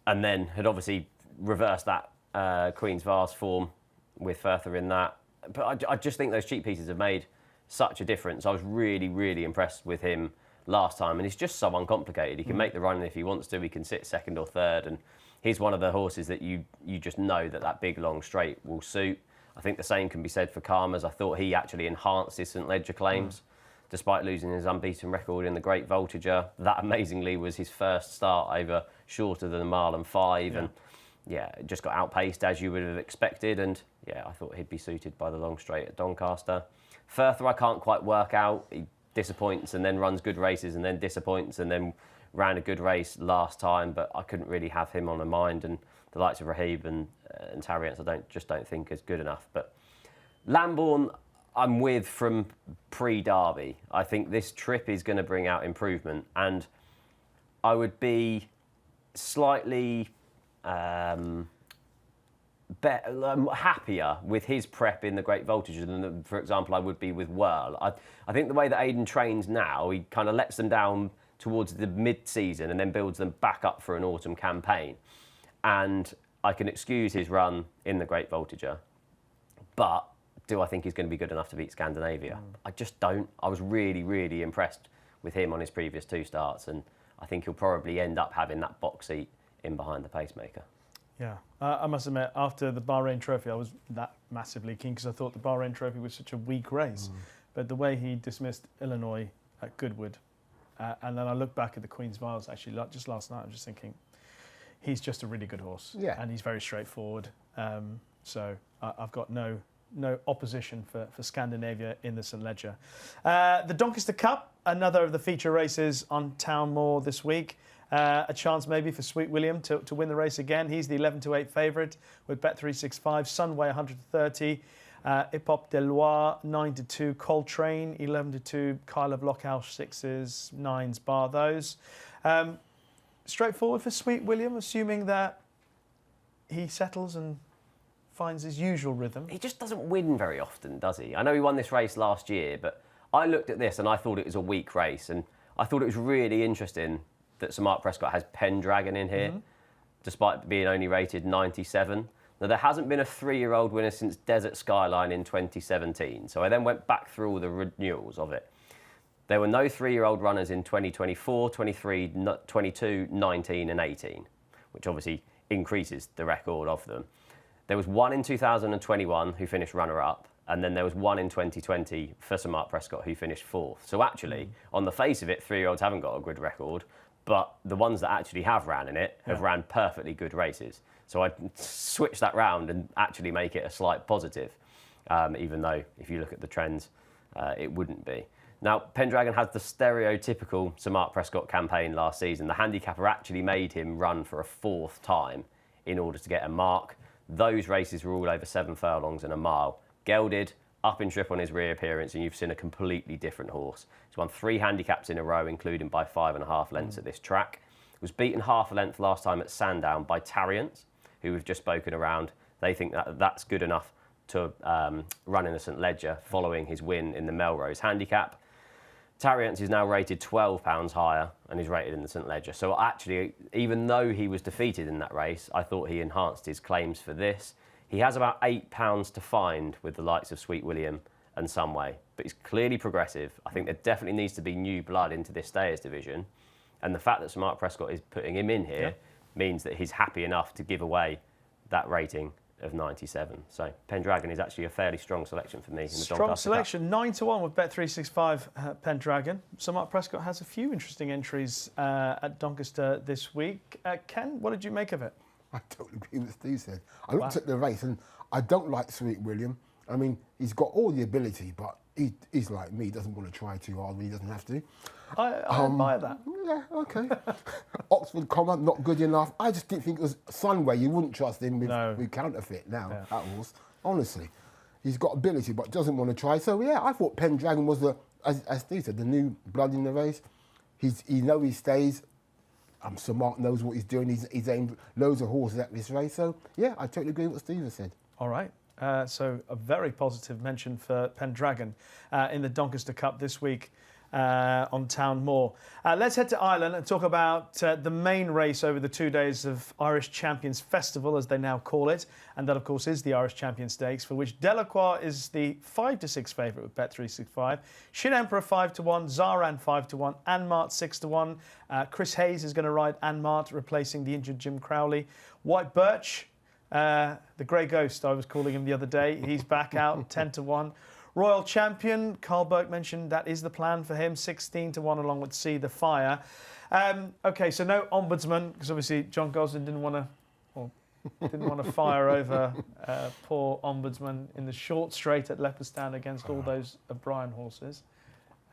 and then had obviously reversed that Queen's Vase form with Firther in that. But I just think those cheap pieces have made such a difference. I was really, really impressed with him last time, and he's just so uncomplicated. He can make the run if he wants to. He can sit second or third, and he's one of the horses that you just know that big long straight will suit. I think the same can be said for Khammers. I thought he actually enhanced his St Ledger claims, despite losing his unbeaten record in the Great Voltager. That amazingly was his first start over shorter than a mile and 5, and just got outpaced as you would have expected. And yeah, I thought he'd be suited by the long straight at Doncaster. Firther, I can't quite work out. He disappoints and then runs good races and then disappoints and then ran a good race last time, but I couldn't really have him on my mind. And the likes of Rahib and Tariance, I just don't think is good enough. But Lambourne, I'm with from pre-Derby. I think this trip is going to bring out improvement, and I would be slightly happier with his prep in the Great Voltager than, for example, I would be with Whirl. I think the way that Aidan trains now, he kind of lets them down towards the mid-season and then builds them back up for an autumn campaign. And I can excuse his run in the Great Voltager, but do I think he's going to be good enough to beat Scandinavia? I just don't. I was really, really impressed with him on his previous 2 starts, and I think he'll probably end up having that box seat in behind the pacemaker. Yeah, I must admit, after the Bahrain Trophy, I was that massively keen because I thought the Bahrain Trophy was such a weak race. But the way he dismissed Illinois at Goodwood, and then I look back at the Queen's Vase, actually, just last night, I'm just thinking, he's just a really good horse. Yeah. And he's very straightforward. So I've got no opposition for Scandinavia in the St Ledger. The Doncaster Cup, another of the feature races on Town Moor this week. A chance maybe for Sweet William to win the race again. He's the 11-8 favourite with Bet365. Sunway 130. Hip-Hop de Loire 9-2. Coltrane 11-2. Kyle of Lockhouse 6s, 9s bar those. Straightforward for Sweet William, assuming that he settles and finds his usual rhythm. He just doesn't win very often, does he? I know he won this race last year, but I looked at this and I thought it was a weak race, and I thought it was really interesting that Sir Mark Prescott has Pendragon in here, despite being only rated 97. Now, there hasn't been a 3-year-old winner since Desert Skyline in 2017, so I then went back through all the renewals of it. There were no 3-year-old runners in 2024, 23, 22, 19 and 18, which obviously increases the record of them. There was one in 2021 who finished runner-up, and then there was one in 2020 for Sir Mark Prescott who finished 4th. So actually, on the face of it, 3-year-olds haven't got a good record, but the ones that actually have ran in it have ran perfectly good races. So I switch that round and actually make it a slight positive, even though if you look at the trends, it wouldn't be. Now, Pendragon had the stereotypical Sir Mark Prescott campaign last season. The handicapper actually made him run for a 4th time in order to get a mark. Those races were all over 7 furlongs and a mile. Gelded, up in trip on his reappearance, and you've seen a completely different horse. He's won 3 handicaps in a row, including by 5.5 lengths at this track. Was beaten half a length last time at Sandown by Tariance, who we've just spoken around. They think that's good enough to run in the St Ledger following his win in the Melrose Handicap. Tariance is now rated £12 higher and is rated in the St Ledger. So actually, even though he was defeated in that race, I thought he enhanced his claims for this. He has about £8 to find with the likes of Sweet William and Sunway, but he's clearly progressive. I think there definitely needs to be new blood into this Stayers division. And the fact that Sir Mark Prescott is putting him in here means that he's happy enough to give away that rating of 97. So Pendragon is actually a fairly strong selection for me in the Doncaster Strong selection, 9-1 with Bet365 Pendragon. Sir Mark Prescott has a few interesting entries at Doncaster this week. Ken, what did you make of it? I totally agree with what Steve said. I looked at the race and I don't like Sweet William. I mean, he's got all the ability, but he's like me, he doesn't want to try too hard when he doesn't have to. I admire that. Yeah, okay. Oxford Comma, not good enough. I just didn't think it was Sunway. You wouldn't trust him with counterfeit now, that horse. Honestly. He's got ability, but doesn't want to try. So, yeah, I thought Pendragon was, as Steve said, the new blood in the race. He knows he stays. Sir Mark knows what he's doing. He's aimed loads of horses at this race. So, yeah, I totally agree with what Steve has said. All right. So a very positive mention for Pendragon in the Doncaster Cup this week on Town Moor. Let's head to Ireland and talk about the main race over the 2 days of Irish Champions Festival, as they now call it. And that, of course, is the Irish Champion Stakes, for which Delacroix is the 5-6 favourite with Bet365. Shin Emperor 5-1, Zaran 5-1, Anmart 6-1. Chris Hayes is going to ride Anmart, replacing the injured Jim Crowley. White Birch, the Grey Ghost, I was calling him the other day. He's back out, 10-1. Royal Champion, Carl Burke mentioned that is the plan for him, 16-1 along with See the Fire. Okay, so no Ombudsman, because obviously John Gosling didn't want to fire over poor Ombudsman in the short straight at Leopardstown against all those O'Brien horses.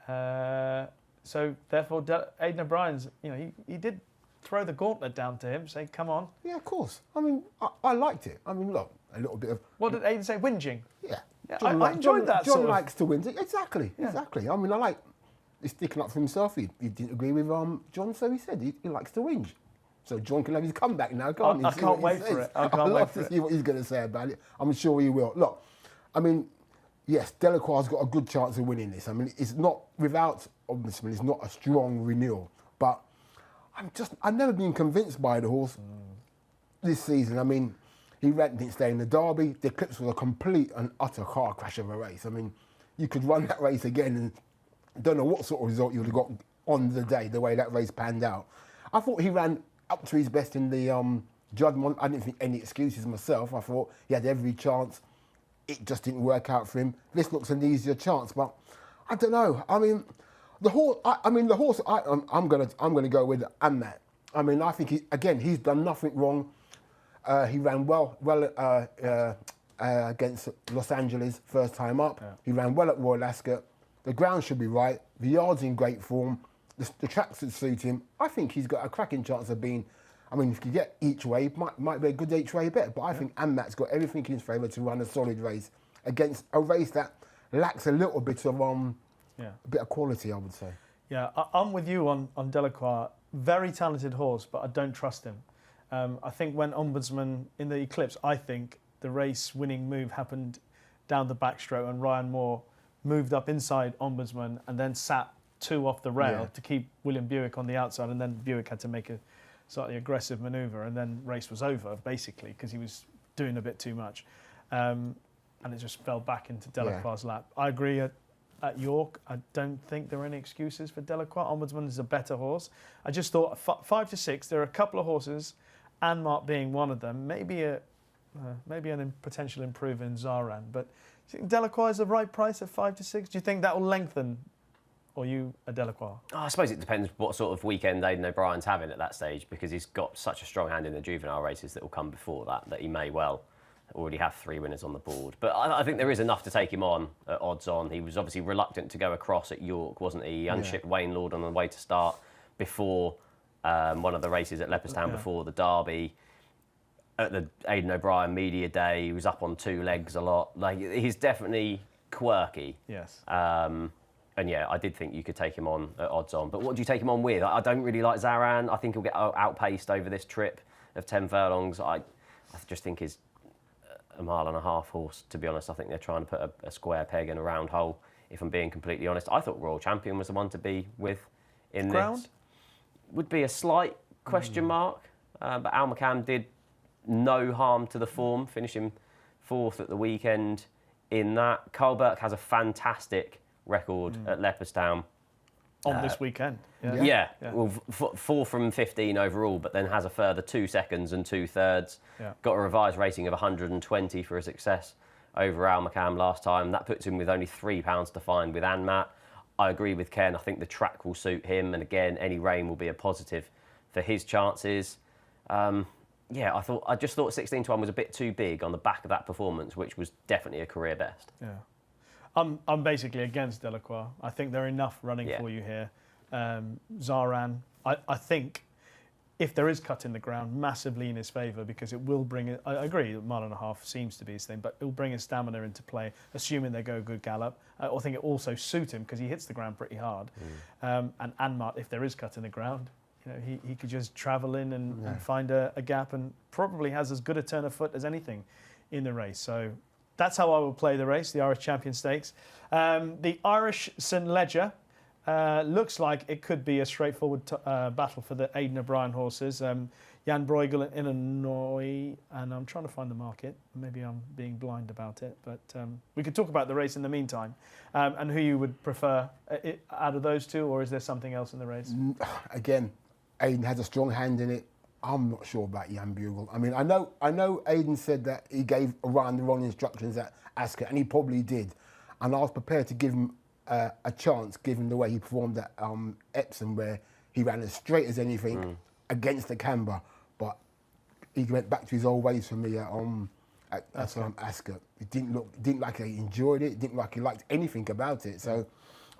So therefore, Aidan O'Brien's, he did throw the gauntlet down to him, say, come on. Yeah, of course. I mean, I liked it. I mean, look, a little bit of... What did Aidan say? Whinging? Yeah. I enjoyed that. John likes to win. Exactly. I mean, I like he's sticking up for himself. He didn't agree with John, so he said he likes to whinge. So John can have his comeback now, can't he? I can't wait for it. I'd love to see what he's going to say about it. I'm sure he will. Look, I mean, yes, Delacroix's got a good chance of winning this. I mean, it's not without Ombudsman. It's not a strong renewal, but I've never been convinced by the horse this season. I mean, he didn't stay in the Derby. The Eclipse was a complete and utter car crash of a race. I mean, you could run that race again and don't know what sort of result you would have got on the day, the way that race panned out. I thought he ran up to his best in the Juddmonte. I didn't think any excuses myself. I thought he had every chance. It just didn't work out for him. This looks an easier chance, but I don't know. I mean, the horse. I'm gonna go with Anmat. I mean, I think he's done nothing wrong. He ran well against Los Angeles first time up. Yeah. He ran well at Royal Ascot. The ground should be right. The yard's in great form. The tracks should suit him. I think he's got a cracking chance of being. I mean, if you get each way, might be a good each way bet. But I think Anmat's got everything in his favour to run a solid race against a race that lacks a little bit of a bit of quality, I would say. Yeah, I'm with you on Delacroix. Very talented horse, but I don't trust him. I think when Ombudsman in the Eclipse, I think the race-winning move happened down the backstroke and Ryan Moore moved up inside Ombudsman and then sat 2 off the rail to keep William Buick on the outside, and then Buick had to make a slightly aggressive manoeuvre, and then race was over, basically, because he was doing a bit too much. And it just fell back into Delacroix's lap. I agree at York. I don't think there are any excuses for Delacroix. Ombudsman is a better horse. I just thought 5-6, there are a couple of horses, Anmart being one of them, maybe a potential improvement in Zaran. But do you think Delacroix is the right price at 5-6? Do you think that will lengthen? Or you a Delacroix? Oh, I suppose it depends what sort of weekend Aidan O'Brien's having at that stage, because he's got such a strong hand in the juvenile races that will come before that he may well already have 3 winners on the board. But I think there is enough to take him on at odds on. He was obviously reluctant to go across at York, wasn't he? He unshipped Wayne Lord on the way to start before one of the races at Leopardstown before the Derby. At the Aidan O'Brien media day, he was up on 2 legs a lot. Like, he's definitely quirky. Yes. And yeah, I did think you could take him on at odds on. But what do you take him on with? I don't really like Zaran. I think he'll get outpaced over this trip of 10 furlongs. I just think he's a 1.5 mile horse, to be honest. I think they're trying to put a square peg in a round hole, if I'm being completely honest. I thought Royal Champion was the one to be with in ground? This. Would be a slight question mark. But Al McCann did no harm to the form, finishing 4th at the weekend in that. Carl Burke has a fantastic record at Leopardstown. On this weekend. Yeah. Well, 4 from 15 overall, but then has a further 2 seconds and 2 thirds. Yeah. Got a revised rating of 120 for a success over Al McCann last time. That puts him with only £3 to find with Anmat. I agree with Ken. I think the track will suit him, and again, any rain will be a positive for his chances. Yeah, I just thought 16-1 was a bit too big on the back of that performance, which was definitely a career best. Yeah. I'm basically against Delacroix. I think there are enough running for you here. Zaran, I think if there is cut in the ground, massively in his favour, because it will bring it. I agree, a mile and a half seems to be his thing, but it will bring his stamina into play, assuming they go a good gallop. I think it also suit him because he hits the ground pretty hard. And Anmart, if there is cut in the ground, you know, he could just travel in and find a gap, and probably has as good a turn of foot as anything in the race. So that's how I will play the race, the Irish Champion Stakes. The Irish St Leger looks like it could be a straightforward battle for the Aidan O'Brien horses. Jan Bruegel in Illinois, and I'm trying to find the market. Maybe I'm being blind about it, but we could talk about the race in the meantime, and who you would prefer out of those two, or is there something else in the race? Again, Aidan has a strong hand in it. I'm not sure about Jan Bruegel. I mean, I know Aidan said that he gave Orion the wrong instructions at Ascot, and he probably did. And I was prepared to give him a chance, given the way he performed at Epsom, where he ran as straight as anything against the camber. But he went back to his old ways for me at Ascot. It didn't like he enjoyed it. It didn't like he liked anything about it. So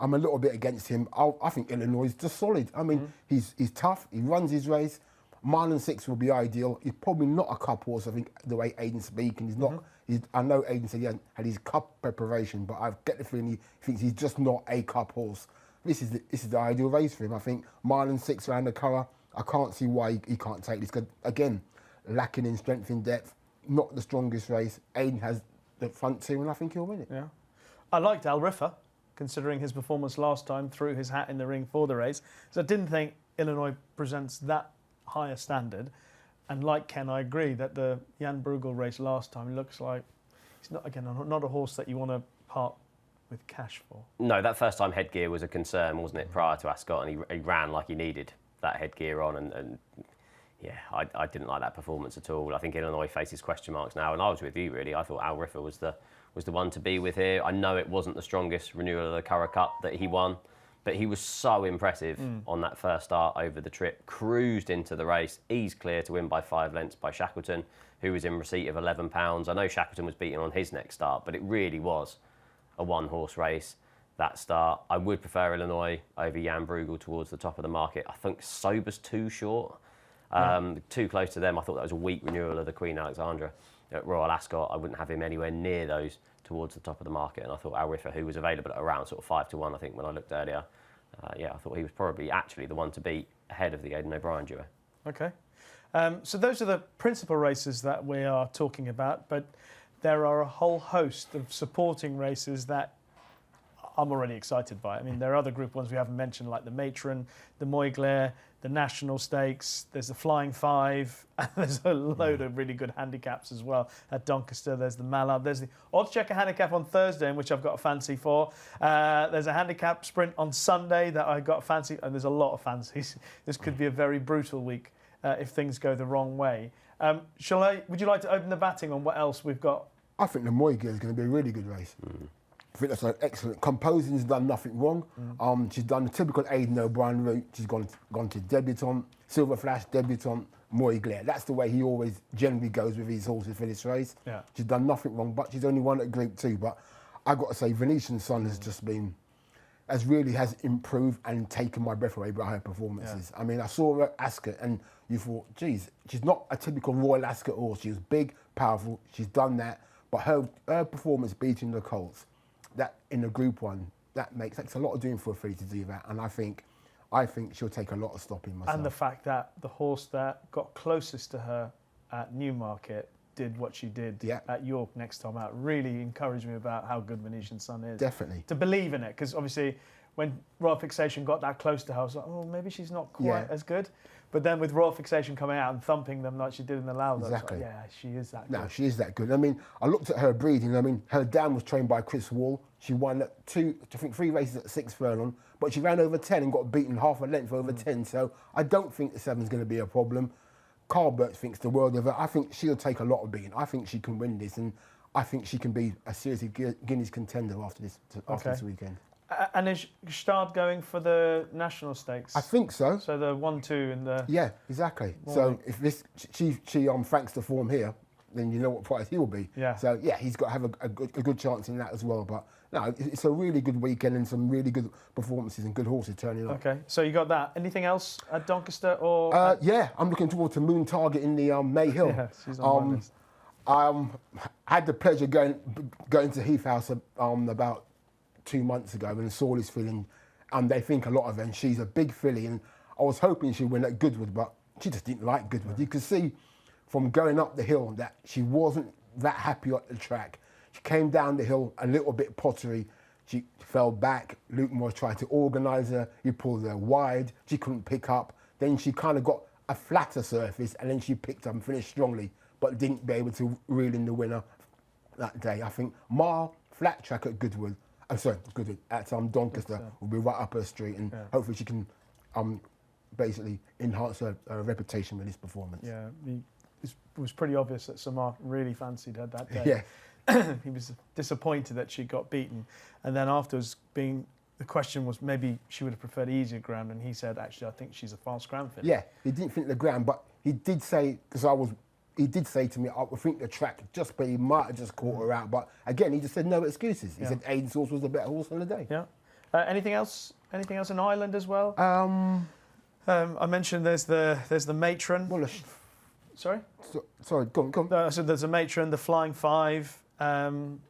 I'm a little bit against him. I think Illinois is just solid. I mean, he's tough. He runs his race. Mile and 6 will be ideal. He's probably not a cup horse, I think, the way Aidan's speaking. He's not. I know Aidan said he had his cup preparation, but I get the feeling he thinks he's just not a cup horse. This is the ideal race for him. I think mile and 6 around the Curragh, I can't see why he can't take this. Because again, lacking in strength and depth, not the strongest race. Aidan has the front two, and I think he'll win it. Yeah, I liked Al Riffa, considering his performance last time, threw his hat in the ring for the race. So I didn't think Illinois presents that higher standard. And like Ken, I agree that the Jan Bruegel race last time looks like he's not a horse that you want to part with cash for. No, that first time headgear was a concern, wasn't it, prior to Ascot, and he ran like he needed that headgear on, and yeah, I didn't like that performance at all. I think Illinois faces question marks now, and I was with you really. I thought Al Riffa was the one to be with here. I know it wasn't the strongest renewal of the Curragh Cup that he won, but he was so impressive on that first start over the trip. Cruised into the race, eased clear to win by 5 lengths by Shackleton, who was in receipt of £11. I know Shackleton was beaten on his next start, but it really was a one-horse race, that start. I would prefer Illinois over Jan Bruegel towards the top of the market. I think Sober's too short, too close to them. I thought that was a weak renewal of the Queen Alexandra at Royal Ascot. I wouldn't have him anywhere near those towards the top of the market, and I thought Al Riffa, who was available at around sort of 5-1, I think, when I looked earlier, I thought he was probably actually the one to beat ahead of the Aidan O'Brien duo. Okay. So those are the principal races that we are talking about, but there are a whole host of supporting races that I'm already excited by. I mean, there are other Group 1s we haven't mentioned, like the Matron, the Moyglare, the National Stakes, there's the Flying Five, and there's a load of really good handicaps as well. At Doncaster, there's the Mallard, there's the oddschecker handicap on Thursday, in which I've got a fancy for. There's a handicap sprint on Sunday that I got a fancy, and there's a lot of fancies. This could be a very brutal week if things go the wrong way. Would you like to open the batting on what else we've got? I think the Moyglare is going to be a really good race. I think that's an excellent. Composing's done nothing wrong. She's done the typical Aidan O'Brien route. She's gone to debutant, Silver Flash, debutant, Moyglare. That's the way he always generally goes with his horses for this race. Yeah. She's done nothing wrong, but she's only won at Group 2. But I got to say, Venetian Sun has improved and taken my breath away by her performances. Yeah. I mean, I saw her at Ascot, and you thought, geez, she's not a typical Royal Ascot horse. She was big, powerful. She's done that, but her performance beating the Colts, that in the Group 1, that takes a lot of doing for a filly to do that, and I think she'll take a lot of stopping myself. And the fact that the horse that got closest to her at Newmarket did what she did at York next time out really encouraged me about how good Venetian Sun is. Definitely. To believe in it, because obviously when Royal Fixation got that close to her, I was like, oh, maybe she's not quite as good. But then with Royal Fixation coming out and thumping them like she did in the Lauda, exactly. Like, yeah, she is that good. No, she is that good. I mean, I looked at her breeding. I mean, her dam was trained by Chris Wall. She won 3 races at 6 furlong, but she ran over 10 and got beaten half a length over 10. So I don't think the 7's going to be a problem. Carl Burt thinks the world of her. I think she'll take a lot of beating. I think she can win this, and I think she can be a seriously Guineas contender after this weekend. And is Gstaad going for the national stakes? I think so. So the 1-2 in the... Yeah, exactly. So if this she thanks the form here, then you know what price he will be. Yeah. So yeah, he's got to have a good chance in that as well. But no, it's a really good weekend and some really good performances and good horses turning up. Okay, so you got that. Anything else at Doncaster or? Yeah, I'm looking forward to Moon Target in the May Hill. Yeah, she's on my list. I had the pleasure going to Heath House about 2 months ago and saw this filly, and they think a lot of her, and she's a big filly, and I was hoping she'd win at Goodwood, but she just didn't like Goodwood. You could see from going up the hill that she wasn't that happy at the track. She came down the hill a little bit pottery. She fell back. Luke Moore tried to organise her. He pulled her wide. She couldn't pick up. Then she kind of got a flatter surface, and then she picked up and finished strongly, but didn't be able to reel in the winner that day. I think mile flat track at Goodwood. Goodwood at Doncaster will be right up her street, and hopefully she can basically enhance her reputation with this performance. Yeah, it was pretty obvious that Sir Mark really fancied her that day. Yeah. He was disappointed that she got beaten, and then afterwards, the question was maybe she would have preferred easier ground, and he said, actually, I think she's a fast ground filly. Yeah, he didn't think the ground, but he did say, he did say to me, I think the track but he might have just caught her out. But again, he just said no excuses. He said Aiden's horse was the better horse on the day. Yeah. Anything else? Anything else in Ireland as well? I mentioned there's the matron. Well, Sorry? Sorry, go on. So there's a matron, the Flying Five in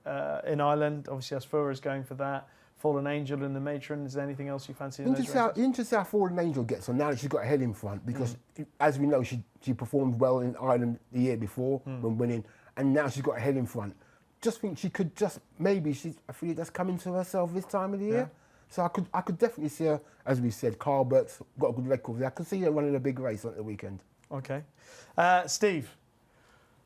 Ireland. Obviously, Asfura is going for that. Fallen Angel in the matron. Is there anything else you fancy in those races? Interesting how Fallen Angel gets on now that she's got a head in front, because as we know, she performed well in Ireland the year before when winning, and now she's got a head in front. Just think she could she's a filly that's coming to herself this time of the year. So I could definitely see her, as we said, Carl Burke's got a good record there. I could see her running a big race at the weekend. Okay. Steve,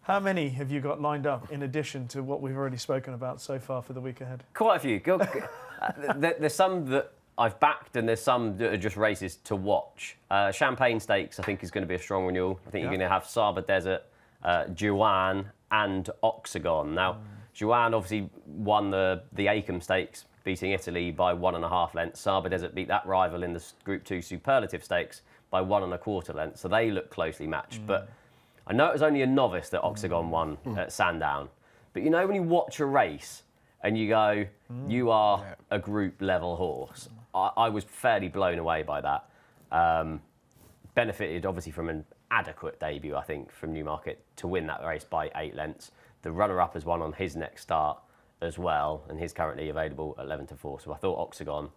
how many have you got lined up in addition to what we've already spoken about so far for the week ahead? Quite a few. There's some that I've backed, and there's some that are just races to watch. Champagne Stakes, I think, is going to be a strong renewal. I think you're going to have Saba Desert, Juan, and Oxagon. Now, Juan obviously won the Acomb Stakes, beating Italy by 1.5 lengths. Saba Desert beat that rival in the Group 2 Superlative Stakes by 1.25 lengths. So they look closely matched. But I know it was only a novice that Oxagon won at Sandown. But you know when you watch a race and you go, you are a group level horse. I was fairly blown away by that. Benefited obviously from an adequate debut, I think, from Newmarket to win that race by 8 lengths. The runner-up has won on his next start as well, and he's currently available at 11-4. So I thought Oxagon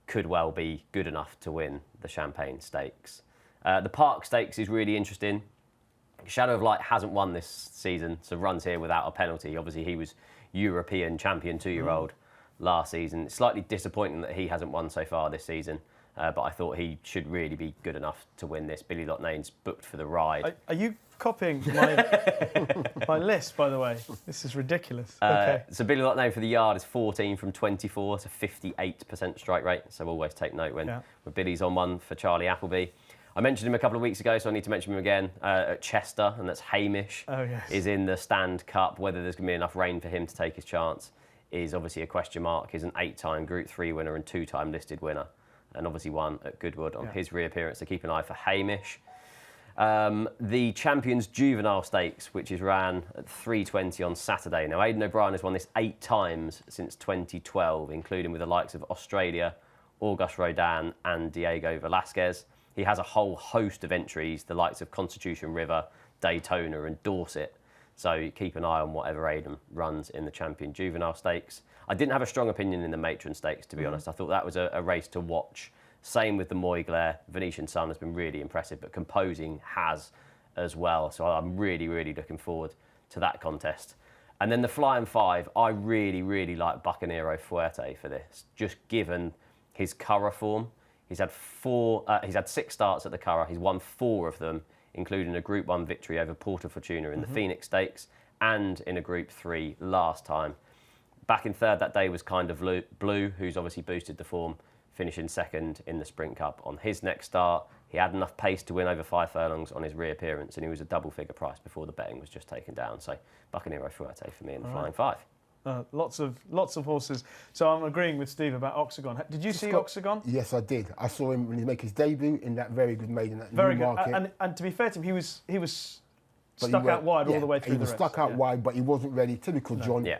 could well be good enough to win the Champagne Stakes. The Park Stakes is really interesting. Shadow of Light hasn't won this season, so runs here without a penalty. Obviously, he was European champion 2-year-old last season. It's slightly disappointing that he hasn't won so far this season, but I thought he should really be good enough to win this. Billy Loughnan's booked for the ride. Are you copying my list, by the way? This is ridiculous. Okay. So Billy Loughnane for the yard is 14 from 24, so 58% strike rate. So always take note when Billy's on one for Charlie Appleby. I mentioned him a couple of weeks ago, so I need to mention him again at Chester, and that's Hamish. Oh, yes. Is in the Stand Cup. Whether there's going to be enough rain for him to take his chance is obviously a question mark. He's an 8-time Group 3 winner and 2-time listed winner, and obviously won at Goodwood on his reappearance. So keep an eye for Hamish. The Champions Juvenile Stakes, which is ran at 3:20 on Saturday. Now, Aidan O'Brien has won this 8 times since 2012, including with the likes of Australia, Auguste Rodin and Diego Velasquez. He has a whole host of entries, the likes of Constitution River, Daytona and Dorset. So keep an eye on whatever Aidan runs in the Champion Juvenile Stakes. I didn't have a strong opinion in the Matron Stakes, to be honest. I thought that was a race to watch. Same with the Moyglare. Venetian Sun has been really impressive, but Composing has as well. So I'm really, really looking forward to that contest. And then the Flying Five, I really, really like Bucanero Fuerte for this, just given his Curragh form. He's had 6 starts at the Curragh. He's won 4 of them, including a Group 1 victory over Porta Fortuna in the Phoenix Stakes and in a Group 3 last time. Back in third that day was Kind of Blue, who's obviously boosted the form, finishing second in the Sprint Cup on his next start. He had enough pace to win over 5 furlongs on his reappearance, and he was a double-figure price before the betting was just taken down. So Bucanero Fuerte for me in the Flying Five. Lots of horses. So I'm agreeing with Steve about Oxagon. Did you see Oxagon? Yes, I did. I saw him when he made his debut in that very good maiden at Very good. Newmarket. And to be fair to him, he was stuck out wide all the way through the race. He was stuck out wide, but he wasn't ready. Typical John. Yeah.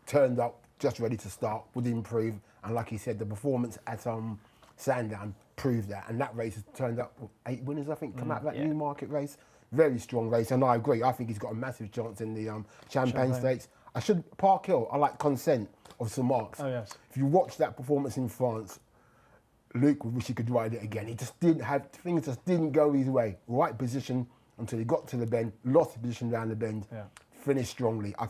Turned up just ready to start, would improve. And like he said, the performance at Sandown proved that. And that race has turned up 8 winners, I think, come out of that Newmarket race. Very strong race. And I agree. I think he's got a massive chance in the Champagne Stakes. Park Hill, I like Consent of St Mark's. Oh, yes. If you watch that performance in France, Luke would wish he could ride it again. He just didn't have, things just didn't go his way. Right position until he got to the bend, lost the position down the bend, finished strongly. I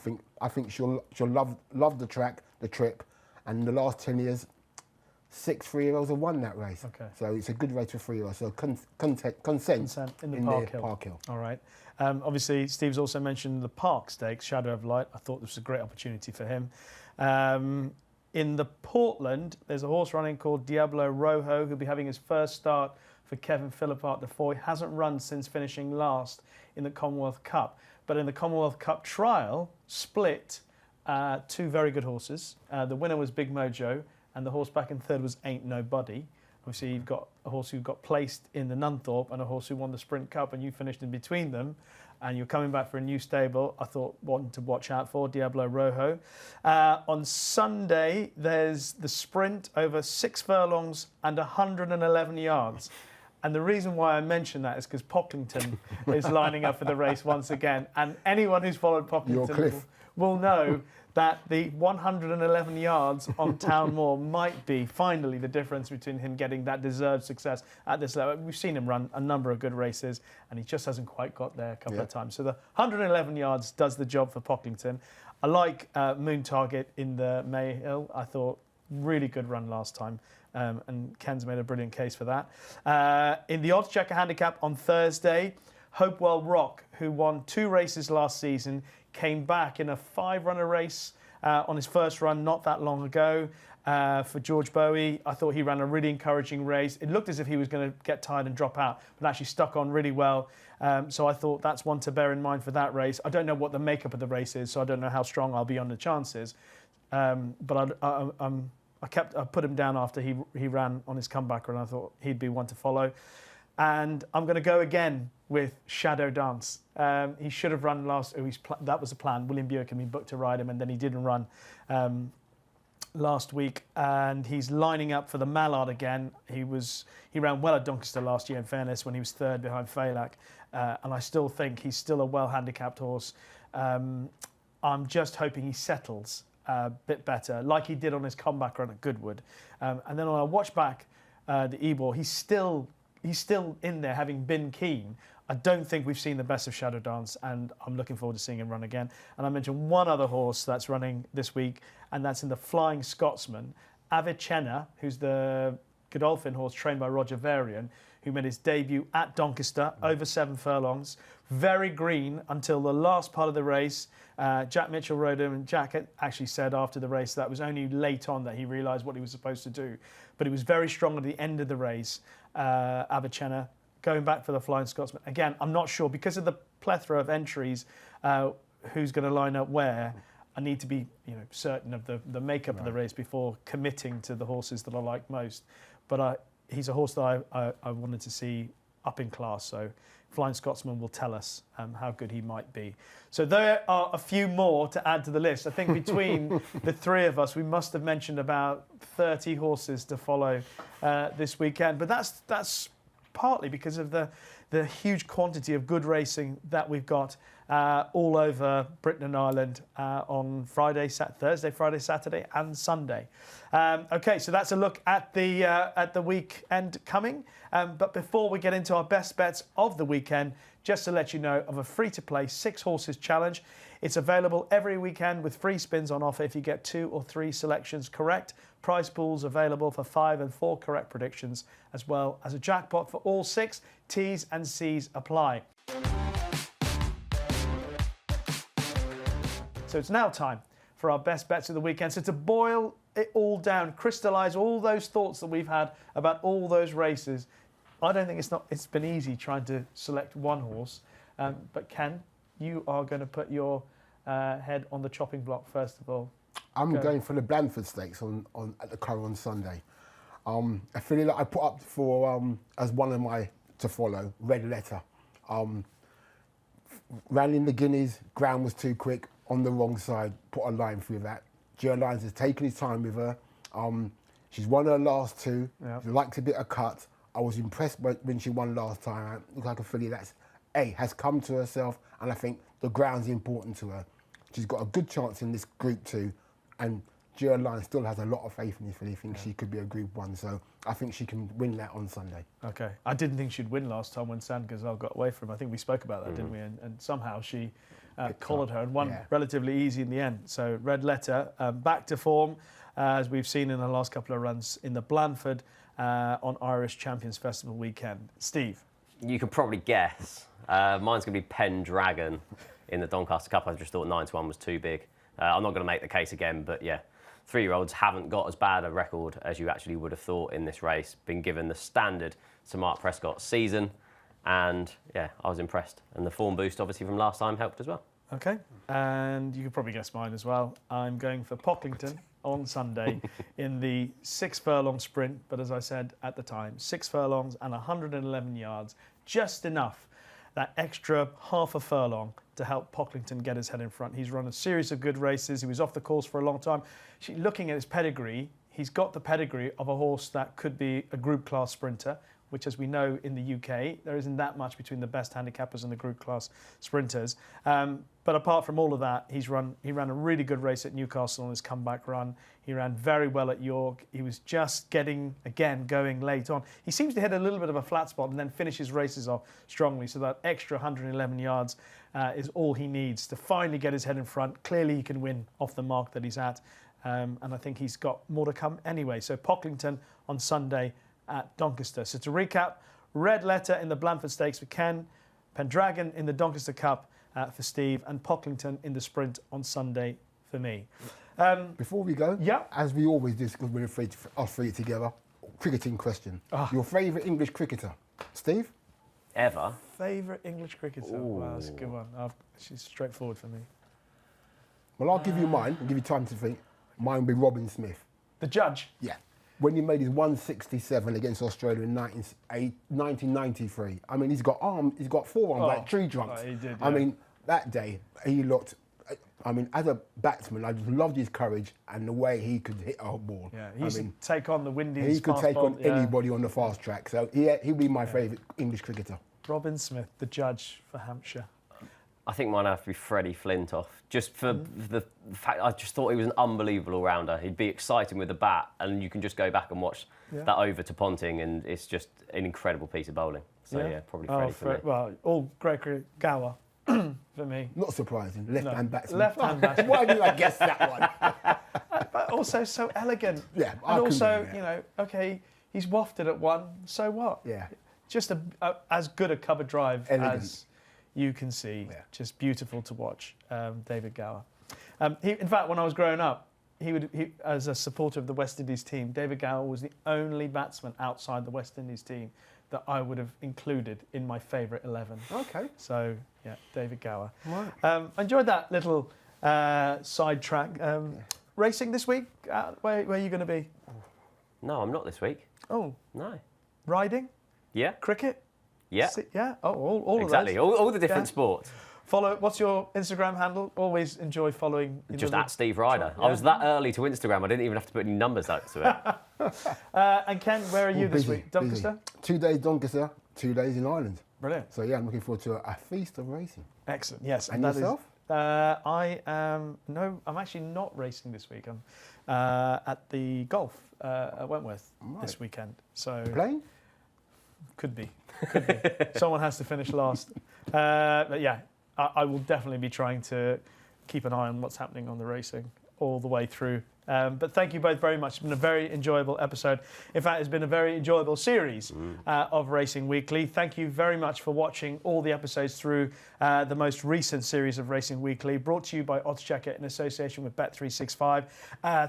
think she'll love the track, the trip, and in the last 10 years, 6 3-year-olds have won that race. Okay. So it's a good race for 3-year-olds. So consent in the Park Hill. All right. Obviously, Steve's also mentioned the Park Stakes, Shadow of Light. I thought this was a great opportunity for him. In the Portland, there's a horse running called Diablo Rojo, who'll be having his first start for Kevin Philippart de Foy. Hasn't run since finishing last in the Commonwealth Cup. But in the Commonwealth Cup trial, split 2 very good horses. The winner was Big Mojo, and the horse back in third was Ain't Nobody. Obviously, you've got a horse who got placed in the Nunthorpe and a horse who won the Sprint Cup, and you finished in between them, and you're coming back for a new stable. I thought one to watch out for, Diablo Rojo. On Sunday, there's the sprint over 6 furlongs and 111 yards. And the reason why I mention that is because Pocklington is lining up for the race once again. And anyone who's followed Pocklington will know that the 111 yards on Town Moor might be finally the difference between him getting that deserved success at this level. We've seen him run a number of good races, and he just hasn't quite got there a couple of times. So the 111 yards does the job for Pocklington. I like Moon Target in the Mayhill. I thought really good run last time. And Ken's made a brilliant case for that. In the oddschecker handicap on Thursday, Hopewell Rock, who won 2 races last season, came back in a 5-runner race on his first run not that long ago for George Bowie. I thought he ran a really encouraging race. It looked as if he was going to get tired and drop out, but actually stuck on really well. So I thought that's one to bear in mind for that race. I don't know what the makeup of the race is, so I don't know how strong I'll be on the chances. But I put him down after he ran on his comebacker, and I thought he'd be one to follow. And I'm going to go again with Shadow Dance. He should have run last. That was the plan. William Buick had been booked to ride him, and then he didn't run last week. And he's lining up for the Mallard again. He ran well at Doncaster last year, in fairness, when he was third behind Falak. And I still think he's still a well-handicapped horse. I'm just hoping he settles a bit better, like he did on his comeback run at Goodwood. And then when I watch back the Ebor, he's still in there, having been keen. I don't think we've seen the best of Shadow Dance, and I'm looking forward to seeing him run again. And I mentioned one other horse that's running this week, and that's in the Flying Scotsman, Avicenna, who's the Godolphin horse trained by Roger Varian, who made his debut at Doncaster, over 7 furlongs. Very green until the last part of the race. Jack Mitchell rode him, and Jack actually said after the race that it was only late on that he realised what he was supposed to do. But he was very strong at the end of the race, Avicenna, going back for the Flying Scotsman. Again, I'm not sure, because of the plethora of entries, who's going to line up where. I need to be certain of the makeup of the race before committing to the horses that I like most. But he's a horse that I wanted to see up in class. So Flying Scotsman will tell us how good he might be. So there are a few more to add to the list. I think between the 3 of us, we must have mentioned about 30 horses to follow this weekend. But that's partly because of the huge quantity of good racing that we've got all over Britain and Ireland on Thursday, Friday, Saturday and Sunday. Okay, so that's a look at the weekend coming. But before we get into our best bets of the weekend, just to let you know of a free-to-play 6 horses challenge. It's available every weekend with free spins on offer if you get 2 or 3 selections correct. Prize pools available for 5 and 4 correct predictions, as well as a jackpot for all 6. T's and C's apply. So it's now time for our best bets of the weekend. So to boil it all down, crystallise all those thoughts that we've had about all those races, I don't think it's been easy trying to select one horse. But Ken, you are going to put your head on the chopping block first of all. I'm going for the Blandford Stakes at the Curragh on Sunday. A filly that I put up for as one of my to follow, Red Letter. Ran in the Guineas, ground was too quick, on the wrong side, put a line through that. Gio Lyons has taken his time with her. She's won her last two. Yeah. She liked a bit of cut. I was impressed when she won last time. It looked like a filly that's, has come to herself, and I think the ground's important to her. She's got a good chance in this Group 2, and Gio Lyons still has a lot of faith in this filly. He thinks she could be a Group 1, so I think she can win that on Sunday. Okay. I didn't think she'd win last time when Sand Gazelle got away from her. I think we spoke about that, didn't we? And somehow she collared her and won relatively easy in the end. So Red Letter back to form, as we've seen in the last couple of runs in the Blandford on Irish Champions Festival weekend. Steve? You can probably guess. Mine's going to be Pendragon in the Doncaster Cup. I just thought 9-1 was too big. I'm not going to make the case again, but yeah, 3-year-olds haven't got as bad a record as you actually would have thought in this race. Been given the standard to Mark Prescott's season, and yeah, I was impressed. And the form boost, obviously, from last time helped as well. Okay, and you can probably guess mine as well. I'm going for Pocklington on Sunday in the 6 furlong sprint, but as I said at the time, 6 furlongs and 111 yards, just enough, that extra half a furlong to help Pocklington get his head in front. He's run a series of good races. He was off the course for a long time. Looking at his pedigree, he's got the pedigree of a horse that could be a group class sprinter, which, as we know in the UK, there isn't that much between the best handicappers and the group class sprinters. But apart from all of that, he ran a really good race at Newcastle on his comeback run. He ran very well at York. He was just going late on. He seems to hit a little bit of a flat spot and then finish his races off strongly. So that extra 111 yards is all he needs to finally get his head in front. Clearly, he can win off the mark that he's at. And I think he's got more to come anyway. So Pocklington on Sunday at Doncaster. So to recap, Red Letter in the Blandford Stakes for Ken, Pendragon in the Doncaster Cup for Steve, and Pocklington in the sprint on Sunday for me. Before we go, as we always do, because we're afraid to us three together, cricketing question. Your favourite English cricketer? Steve? Ever? Favourite English cricketer? Wow, that's a good one. She's straightforward for me. Well, I'll give you mine. I'll give you time to think. Mine will be Robin Smith. The judge? Yeah. When he made his 167 against Australia in 1993. I mean, he's got forearms like tree trunks. He did, I mean, that day, he looked... I mean, as a batsman, I just loved his courage and the way he could hit a ball. Yeah, he used to take on the Windies. He could take on anybody on the fast track. So he'd be my favourite English cricketer. Robin Smith, the judge for Hampshire. I think mine have to be Freddie Flintoff. Just for the fact, I just thought he was an unbelievable all-rounder. He'd be exciting with the bat, and you can just go back and watch that over to Ponting, and it's just an incredible piece of bowling. So yeah, probably Freddie for me. Well, all Gregory Gower for me. Not surprising. Left-hand batsman. Left-hand batsman. Why did I guess that one? But also so elegant. Yeah, and also, okay, he's wafted at one, so what? Yeah. Just as good a cover drive as you can see. Yeah. Just beautiful to watch, David Gower. In fact, when I was growing up, he as a supporter of the West Indies team, David Gower was the only batsman outside the West Indies team that I would have included in my favourite 11. Okay. So, yeah, David Gower. Right. I enjoyed that little sidetrack. Racing this week, where are you going to be? No, I'm not this week. Oh. No. Riding? Yeah. Cricket? Yeah. Yeah. Oh, all exactly. of those. All the different sports. What's your Instagram handle? Always enjoy following. Just at Steve Ryder. Yeah. I was that early to Instagram, I didn't even have to put any numbers out to it. And Ken, where are you this week? Doncaster? 2 days Doncaster, 2 days in Ireland. Brilliant. So yeah, I'm looking forward to a feast of racing. Excellent. Yes. And yourself? I'm actually not racing this week. I'm at the golf at Wentworth this weekend. So playing? Could be. Someone has to finish last. But yeah, I will definitely be trying to keep an eye on what's happening on the racing all the way through. But thank you both very much. It's been a very enjoyable episode. In fact, it's been a very enjoyable series of Racing Weekly. Thank you very much for watching all the episodes through the most recent series of Racing Weekly, brought to you by oddschecker in association with Bet365.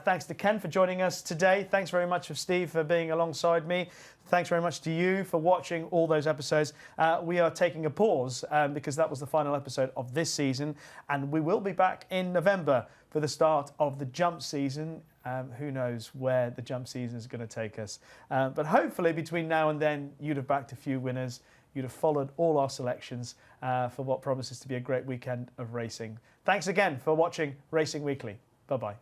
Thanks to Ken for joining us today. Thanks very much to Steve for being alongside me. Thanks very much to you for watching all those episodes. We are taking a pause because that was the final episode of this season, and we will be back in November for the start of the jump season. Who knows where the jump season is going to take us. But hopefully between now and then, you'd have backed a few winners. You'd have followed all our selections for what promises to be a great weekend of racing. Thanks again for watching Racing Weekly. Bye-bye.